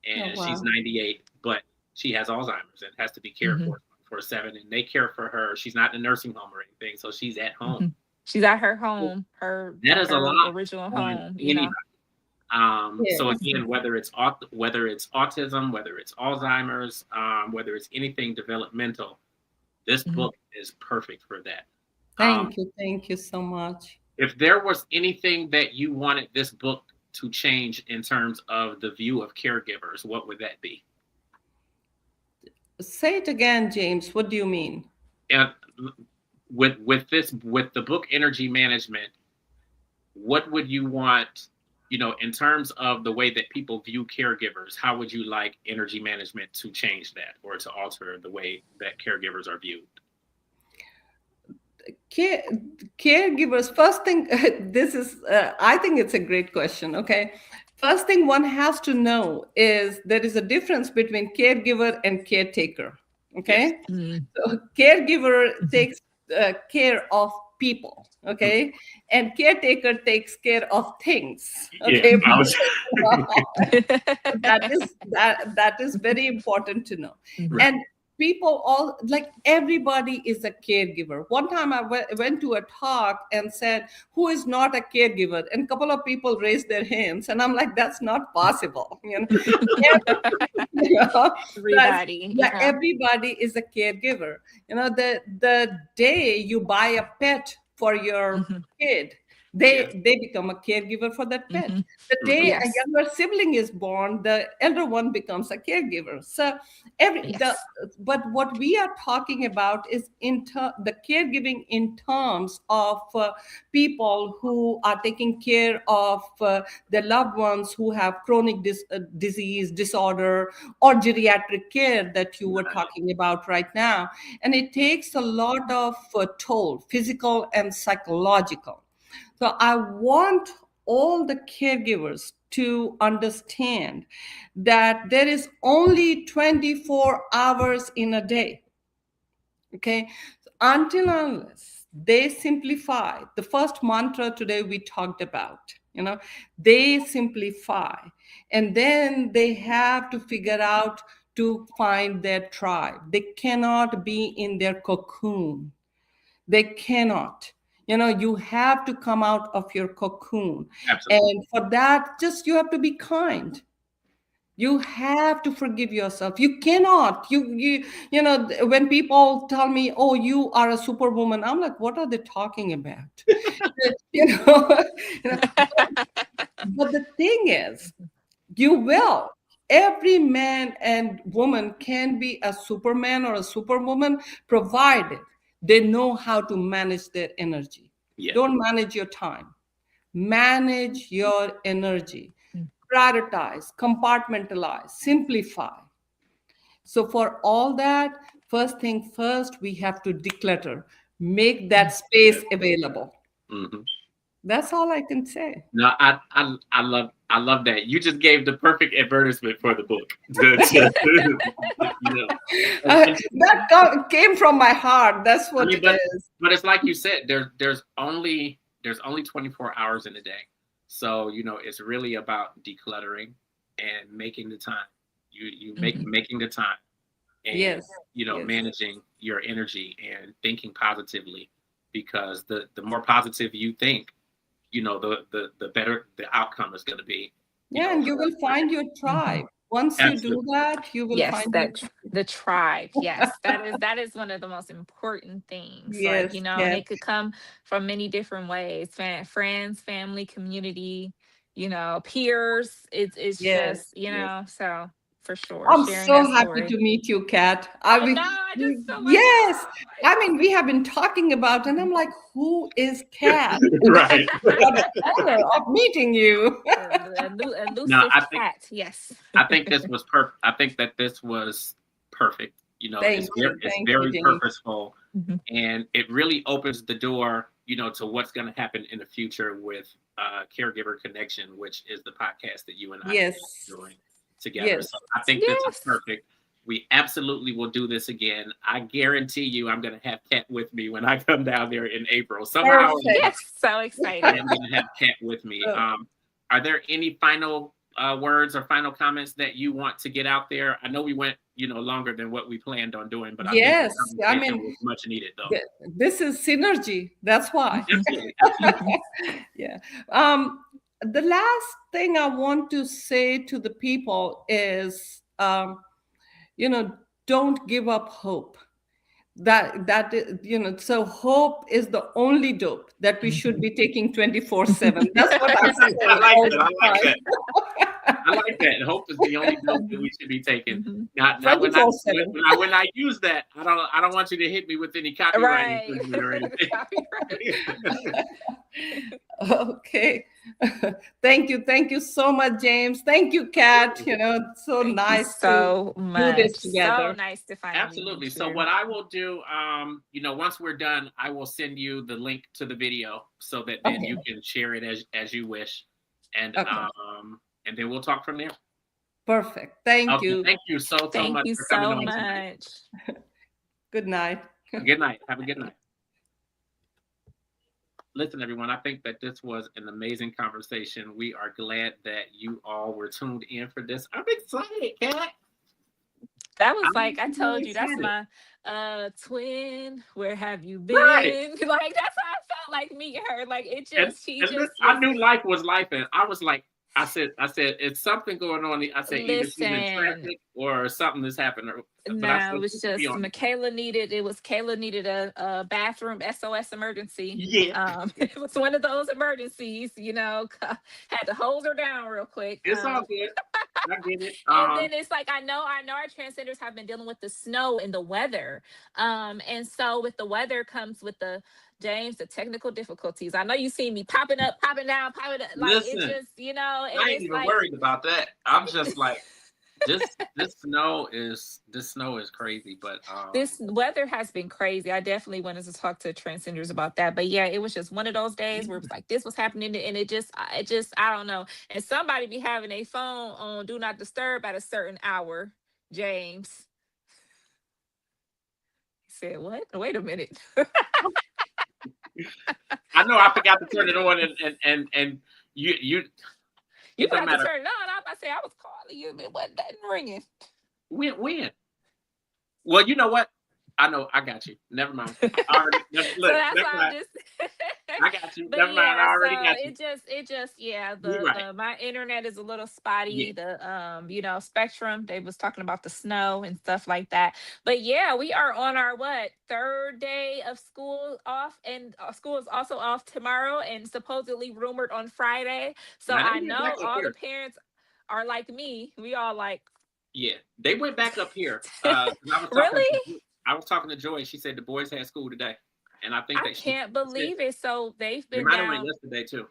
Oh, and she's wow. 98, but she has Alzheimer's and has to be cared Hmm. for 7. And they care for her. She's not in a nursing home or anything, so she's at home. Hmm. She's at her home, her That is a her lot original on home. anybody. So Yes. again, whether it's autism, whether it's Alzheimer's, whether it's anything developmental, this Mhm. book is perfect for that. Um, Thank you. Thank you so much. if there was anything that you wanted this book to change in terms of the view of caregivers, what would that be? Say it again, James. What do you mean? And with the book Energy Management, what would you want, in terms of the way that people view caregivers? How would you like energy management to change that or to alter the way that caregivers are viewed? Care, caregivers, first thing, this is, I think it's a great question. Okay. First thing one has to know is there is a difference between caregiver and caretaker. Yes. Okay. Mhm. So caregiver Mhm. takes care of people. Okay. And caretaker takes care of things. Yeah, Okay. I was. That is very important to know. Mhm. Right. And people all like everybody is a caregiver. One time I went to a talk and said, who is not a caregiver? And a couple of people raised their hands, and I'm like, that's not possible. You know, that's, Everybody, yeah, yeah. everybody is a caregiver. The day you buy a pet for your Mhm. kid, They become a caregiver for that pet. Mm-hmm. The day a Yes. younger sibling is born, the elder one becomes a caregiver. So Yes. but what we are talking about is the caregiving in terms of people who are taking care of their loved ones who have chronic disease, disorder, or geriatric care that you were talking about right now. And it takes a lot of toll, physical and psychological. So I want all the caregivers to understand that there is only 24 hours in a day. Okay. Until unless they simplify the first mantra today we talked about, they simplify, and then they have to figure out to find their tribe. They cannot be in their cocoon. They cannot. You have to come out of your cocoon. Absolutely. And for that, just you have to be kind. You have to forgive yourself. You cannot. When people tell me, "Oh, you are a superwoman," I'm like, "What are they talking about?" you know, you know, but the thing is, you will. Every man and woman can be a superman or a superwoman, provided they know how to manage their energy. Yeah. Don't manage your time. Manage your energy. Prioritize, compartmentalize, simplify. So for all that, first thing first, we have to declutter, make that space available. Mm-hmm. That's all I can say. No, I love that. You just gave the perfect advertisement for the book. That came from my heart. That's what it is. But it's like you said, there's only 24 hours in a day. So, it's really about decluttering and making the time. Making the time and Yes. managing your energy and thinking positively, because the more positive you think, the better the outcome is going to be. Yeah, and you will find your tribe. Once you do that, you will Yes, find the tribe. Yes, that is one of the most important things. Like, Yes, and yes, it could come from many different ways. Friends, family, community, peers. It's yes, just, yes. so for sure, I'm sharing so that happy story. to meet you, Kat. I know. I just feel like, Yes. oh, I mean, we have been talking about, and I'm like, who is Kat? Right. What an honor of meeting you. No, elusive cat. Yes. I think this was perfect. I think that this was perfect. Thank you. It's Thank you, very James. purposeful, and it really opens the door, to what's going to happen in the future with Caregiver Connection, which is the podcast that you and I are doing together. Yes. So I think this is perfect. We absolutely will do this again. I guarantee you, I'm going to have Kat with me when I come down there in April. Somehow, yes, so excited. I'm going to have Kat with me. Are there any final words or final comments that you want to get out there? I know we went, longer than what we planned on doing, but yes, I think it was much needed, though. This is synergy. That's why. Absolutely. Yeah. The last thing I want to say to the people is, don't give up hope. So hope is the only dope that we should be taking 24/7. That's what I say. I like that. Hope is the only dope that we should be taking. Now when I use that, I don't want you to hit me with any copyright infringement or anything. Okay. Thank you so much, James. Thank you, Kat. So Thank nice so to much. do this together. So nice to find Absolutely. So what I will do, once we're done, I will send you the link to the video so that then you can share it as you wish, and then we'll talk from there. Perfect. Thank you. Thank you so much. Thank you so much. Good night. Good night. Have a good night. Listen, everyone, I think that this was an amazing conversation. We are glad that you all were tuned in for this. I'm excited, Kat. That was like, I told you, that's my twin. Where have you been? Right. Like, that's how I felt like meeting her. Like, it just, I knew life was life, and I was like, I said, it's something going on. I said either she's in Listen, traffic or something has happened. But I no, said it was she should be just on. Kayla needed a bathroom SOS emergency. Yeah, It was one of those emergencies, had to hose her down real quick. it's all good. I get it. And then it's like I know our transgenders have been dealing with the snow and the weather. And so with the weather comes with the James, the technical difficulties. I know you see me popping up, popping down, popping up, like it Listen, just, and I ain't it's even like worried about that. I'm just like this snow is crazy, but this weather has been crazy. I definitely wanted to talk to transgenders about that. But yeah, it was just one of those days where it was like this was happening and it just I don't know. And somebody be having a phone on do not disturb at a certain hour, James. He said, "What? Wait a minute." I know I forgot to turn it on, and you You it don't got to matter. turn it on. I say I was calling you, but it wasn't ringing. When? Well, you know what? I know. I got you. Never mind. I already So look. that's Never why I'm mind. just I got you. but Never mind. yeah, I so already got you. it just yeah, You're right. the my internet is a little Yeah. spotty. The Spectrum, they was talking about the snow and stuff like that. But yeah, we are on our third day of school off, and school is also off tomorrow and supposedly rumored on Friday. So Now they I went back know up all the here. parents are like me. We all like, Yeah, they went back up here. 'Cause really? I was talking to Joy. She said the boys had school today, and I think I that she can't said believe it. So they've they been might have went down. yesterday too,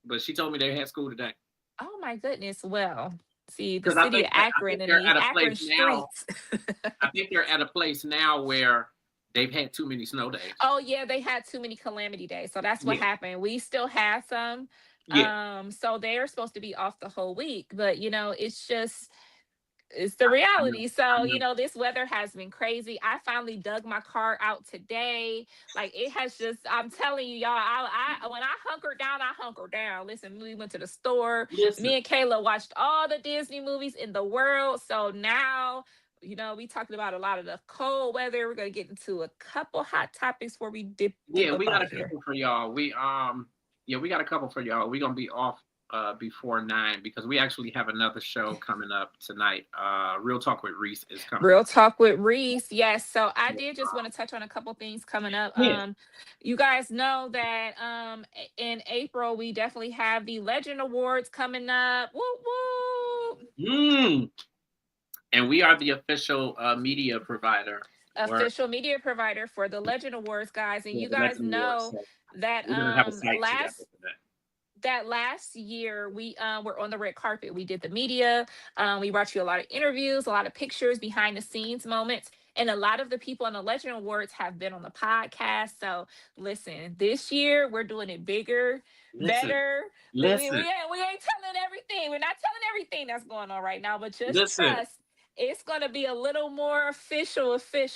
but she told me they had school today. Oh my goodness. Well, see, the Because city of I Akron think and they're these at a Akron place now. streets. I think they're at a place now where they've had too many snow days. Oh yeah, they had too many calamity days. So that's what Yeah, happened. We still have some. yeah. So they're supposed to be off the whole week, but it's the I know. reality. I So, know. this weather has been crazy. I finally dug my car out today. Like it has just, I'm telling you, y'all, when I hunkered down, I hunkered down. Listen, we went to the store. Listen, Me and Kayla watched all the Disney movies in the world. So now, we talked about a lot of the cold weather. We're gonna get into a couple hot topics before we dip yeah, up we got out a of here. couple for y'all. We got a couple for y'all. We're gonna be off before 9 because we actually have another show coming up tonight. Real Talk with Reese is coming up. Real talk with Reese. Yes. So I did just want to touch on a couple things coming up. Yeah. You guys know that in April we definitely have the Legend Awards coming up. Woo woo. Mm. And we are the official media provider for Official media provider for the Legend Awards, guys. And you the guys Legend Awards. know So that we're gonna have a site together for that. last year we were on the red carpet. We did the media. We brought you a lot of interviews, a lot of pictures, behind the scenes moments. And a lot of the people on the Legend Awards have been on the podcast. So listen, this year we're doing it bigger, Listen, better. listen, We ain't telling everything. We're not telling everything that's going on right now, but just listen. trust. It's gonna be a little more official. We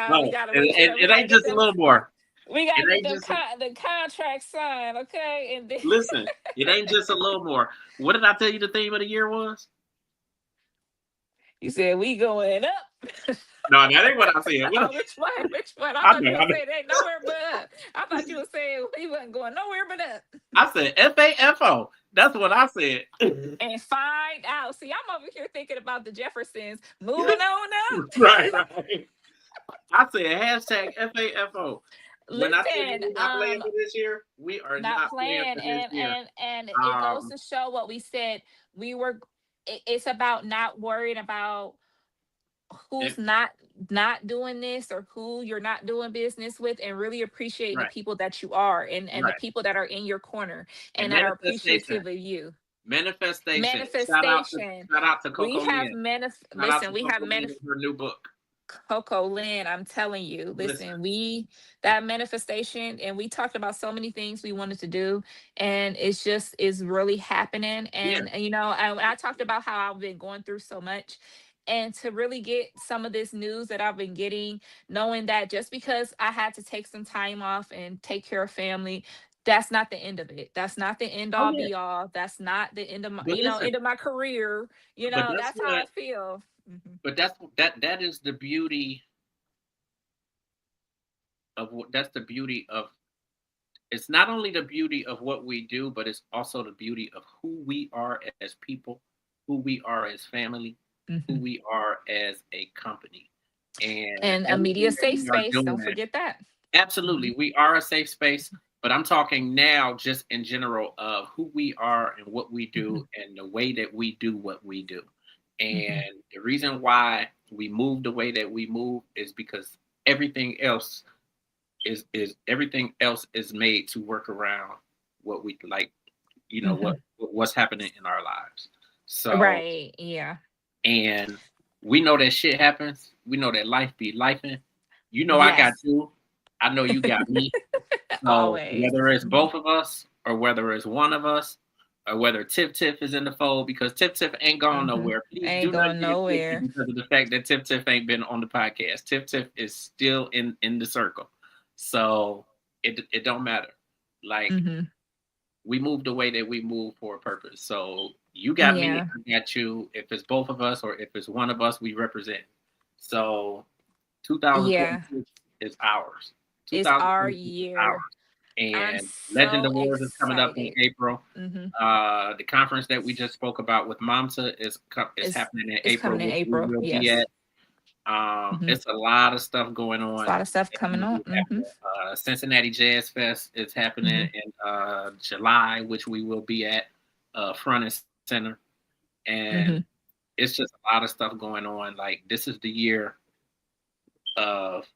No, gotta make sure we it gotta ain't get just a them. little more. We It gotta get ain't them just the contract signed, okay? And then listen. It ain't just a little more. What did I tell you the theme of the year was? you said we going up. No, that ain't what I said. Oh, which one? Which one? I I thought know, you I were know. saying ain't nowhere but up. I thought you were saying we wasn't going nowhere but up. I said FAFO. That's what I said. And find out. See, I'm over here thinking about the Jeffersons moving on up. Right, right. I said hashtag FAFO. When I tell you Listen, we're not playing for this year, we are not not playing playing, for this year. and it goes to show what we said. We were. It's about not worrying about who's It, not doing this or who you're not doing business with, and really appreciating the right, people that you are, and the right. people that are in your corner And and that are appreciative of you. manifestation. Manifestation. Shout out to We Coco have Lynn. Shout out listen, to we have Coco Lynn and her new book. Coco Lynn, I'm telling you, Listen, listen, that manifestation, and we talked about so many things we wanted to do, and it's just is really happening. yeah, And I talked about how I've been going through so much, and to really get some of this news that I've been getting, knowing that just because I had to take some time off and take care of family, that's not the end of it. That's not the end oh all yeah. be all. That's not the end of my, But listen, end of my career. but that's That's how I what. feel. Mhm. But that is the beauty of what. That's the beauty of it's not only the beauty of what we do, but it's also the beauty of who we are as people, who we are as family, who Hmm. we are as a company. And And a media everything that safe we are space. Don't doing, forget that. Hmm. absolutely, we are a safe space. But I'm talking now just in general of who we are and what we Hmm. do and the way that we do what we do. Hmm. And the reason why we move the way that we move is because everything else is everything else is made to work around what we like, Hmm. what's happening in our lives. So, Right. Yeah. and we know that shit happens. We know that life be lifing. I got Yes. you. I know you got me. So Always. whether it's Mhm. both of us or whether it's one of us or whether Tiff Tiff is in the fold, because Tiff Tiff ain't gone Hmm. nowhere. Please Ain't do not going get it twisted nowhere. because of the fact that Tiff Tiff ain't been on the podcast. Tiff Tiff is still in the circle. So it don't matter. Like, Hmm. we move the way that we move for a purpose. So you got me, Yeah. I got you. If it's both of us or if it's one of us, we represent. So Yeah. 2026 is ours. It's our 2026 is year. ours. I'm And Legend so Awards is coming up in excited. April. Hmm. The conference that we just spoke about with Mamta is It's happening in it's April, coming in which we April. will be Yes. at. Hmm. It's a lot of stuff going It's on. a lot of stuff It's coming going to on. be Hmm. happening. Cincinnati Jazz Fest is happening Hmm. in July, which we will be at front and center. And Hmm. it's just a lot of stuff going on. Like, this is the year of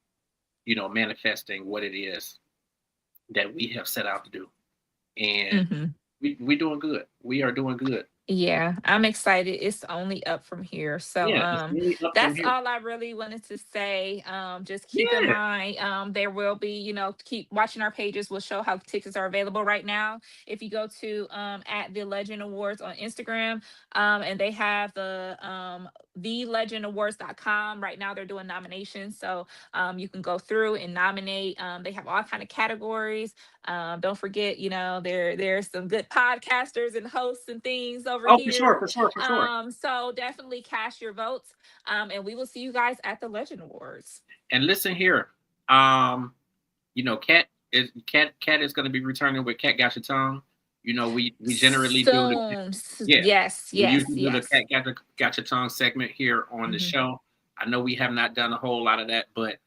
manifesting what it is that we have set out to do, and Hmm. we doing good. We are doing good. Yeah, I'm excited. It's only up from here. So Yeah, it's really up from that's here. all I really wanted to say. Just keep in Yeah. mind, there will be, keep watching our pages. Will show how tickets are available right now. If you go to at the Legend Awards on Instagram, and they have thelegendawards.com. Right now they're doing nominations. So you can go through and nominate. They have all kind of categories. Don't forget, there's some good podcasters and hosts and things over Oh, for sure, here. for sure, for sure. So definitely cast your votes. And we will see you guys at the Legend Awards. And listen here, um, Cat is going to be returning with Cat Got Your Tongue. We generally do the Soon. yeah. Yes, We yes, usually do the yes. Cat Got Your Tongue segment here on the Hmm. show. I know we have not done a whole lot of that, but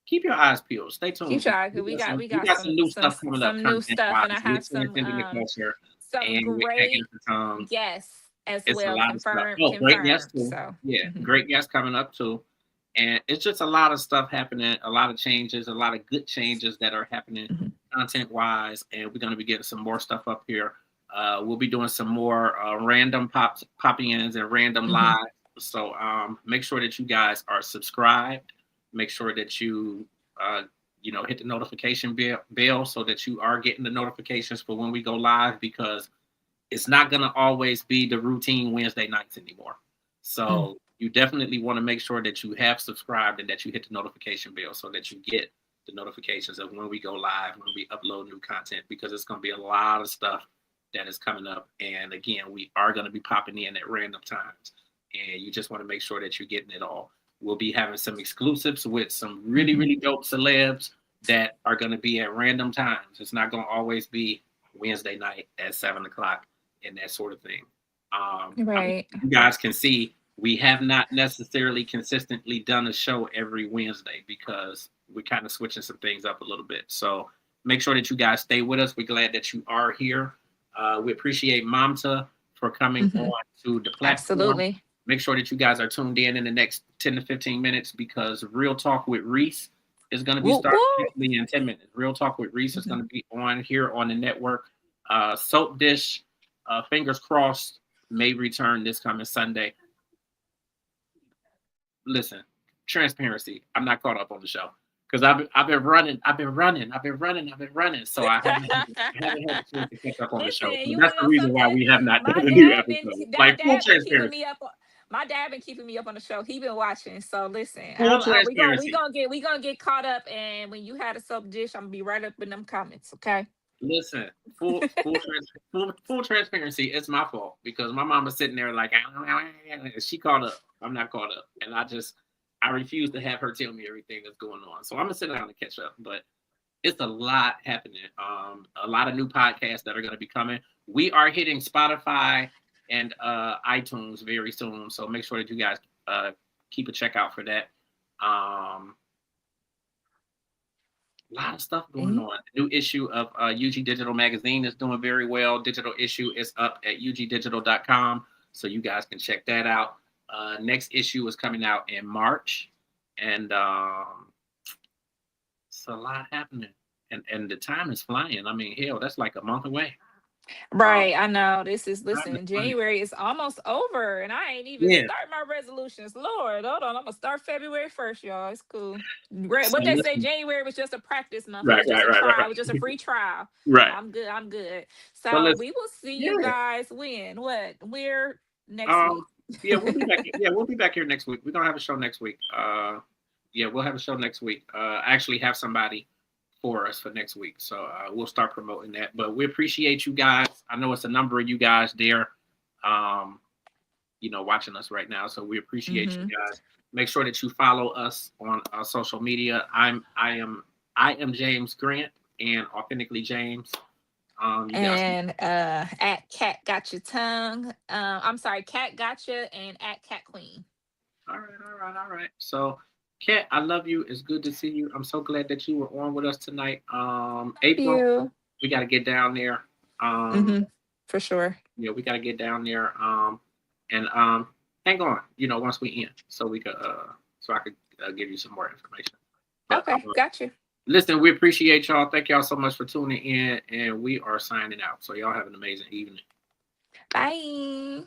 keep your eyes peeled. Stay tuned Keep because trying. We we got got some new stuff coming up some new content stuff, and I wise with have Transcending the Culture some and with Cat great Got Your Tongue. guests as It's a well. lot of stuff. Confirmed, Oh, great guests confirmed. too. So Yeah, mhm. great guests coming up too. And it's just a lot of stuff happening, a lot of changes, a lot of good changes that are happening Mhm. content wise. And we're going to be getting some more stuff up here. We'll be doing some more random pop ins and random Mhm. live. So make sure that you guys are subscribed. Make sure that you hit the notification bell so that you are getting the notifications for when we go live, because it's not going to always be the routine Wednesday nights anymore. Mm. So you definitely want to make sure that you have subscribed and that you hit the notification bell so that you get the notifications of when we go live, when we upload new content, because it's going to be a lot of stuff that is coming up. And again, we are going to be popping in at random times. And you just want to make sure that you're getting it all. We'll be having some exclusives with some really, Mhm. really dope celebs that are going to be at random times. It's not going to always be Wednesday night at 7 o'clock and that sort of thing. Right. You guys can see we have not necessarily consistently done a show every Wednesday because we're kind of switching some things up a little bit. So make sure that you guys stay with us. We're glad that you are here. We appreciate Mamta for coming Hmm. on to the platform. Absolutely. Make sure that you guys are tuned in the next 10 to 15 minutes, because Real Talk with Reese is going to be Woo starting woo. actually in 10 minutes. Real Talk with Reese is Hmm. going to be on here on the network. Soap Dish, fingers crossed, may return this coming Sunday. Listen, transparency. I'm not caught up on the show because I've been running, so I haven't had a chance to catch up on the Listen, show. So you that's want to the know reason why something? we have not My done a new dad been episode. my Like, full dad been keeping transparency, me up. My dad been keeping me up on the show. He been watching. So listen, full we transparency. gonna get caught up. And when you had a sub dish, I'm gonna be right up in them comments. Okay. Listen, full transparency. It's my fault because my mama's sitting there like, she caught up. I'm not caught up, and I refuse to have her tell me everything that's going on. So I'm gonna sit down and catch up. But it's a lot happening. A lot of new podcasts that are going to be coming. We are hitting Spotify and iTunes very soon, so make sure that you guys keep a check out for that. A lot of stuff going on. The new issue of UG Digital Magazine is doing very well. Digital issue is up at ugdigital.com, so you guys can check that out. Next issue is coming out in March, and it's a lot happening. And the time is flying. I mean, hell, that's like a month away. Right, I know. Listen, Flying. January is almost over, and I ain't even start my resolutions. Lord, hold on, I'm gonna start February 1st, y'all. It's cool. Great. What they say, January was just a practice month. It was just a trial. It was just a free trial. Right. I'm good. So we will see you guys when? What? We're next week. Yeah, we'll be back. Yeah, we'll be back here next week. We're gonna have a show next week. Yeah, we'll have a show next week. I actually have somebody for us for next week, so we'll start promoting that. But we appreciate you guys. I know it's a number of you guys there, watching us right now. So we appreciate you guys. Make sure that you follow us on social media. I am James Grant and Authentically James. And at Cat Got Your Tongue. I'm sorry, Cat Gotcha, and at Cat Queen. All right. So, Kat, I love you. It's good to see you. I'm so glad that you were on with us tonight. April, we got to get down there. For sure. Yeah, we got to get down there. And hang on. Once we end, so we could, so I could give you some more information. But, okay, got you. Listen, we appreciate y'all. Thank y'all so much for tuning in, and we are signing out. So y'all have an amazing evening. Bye.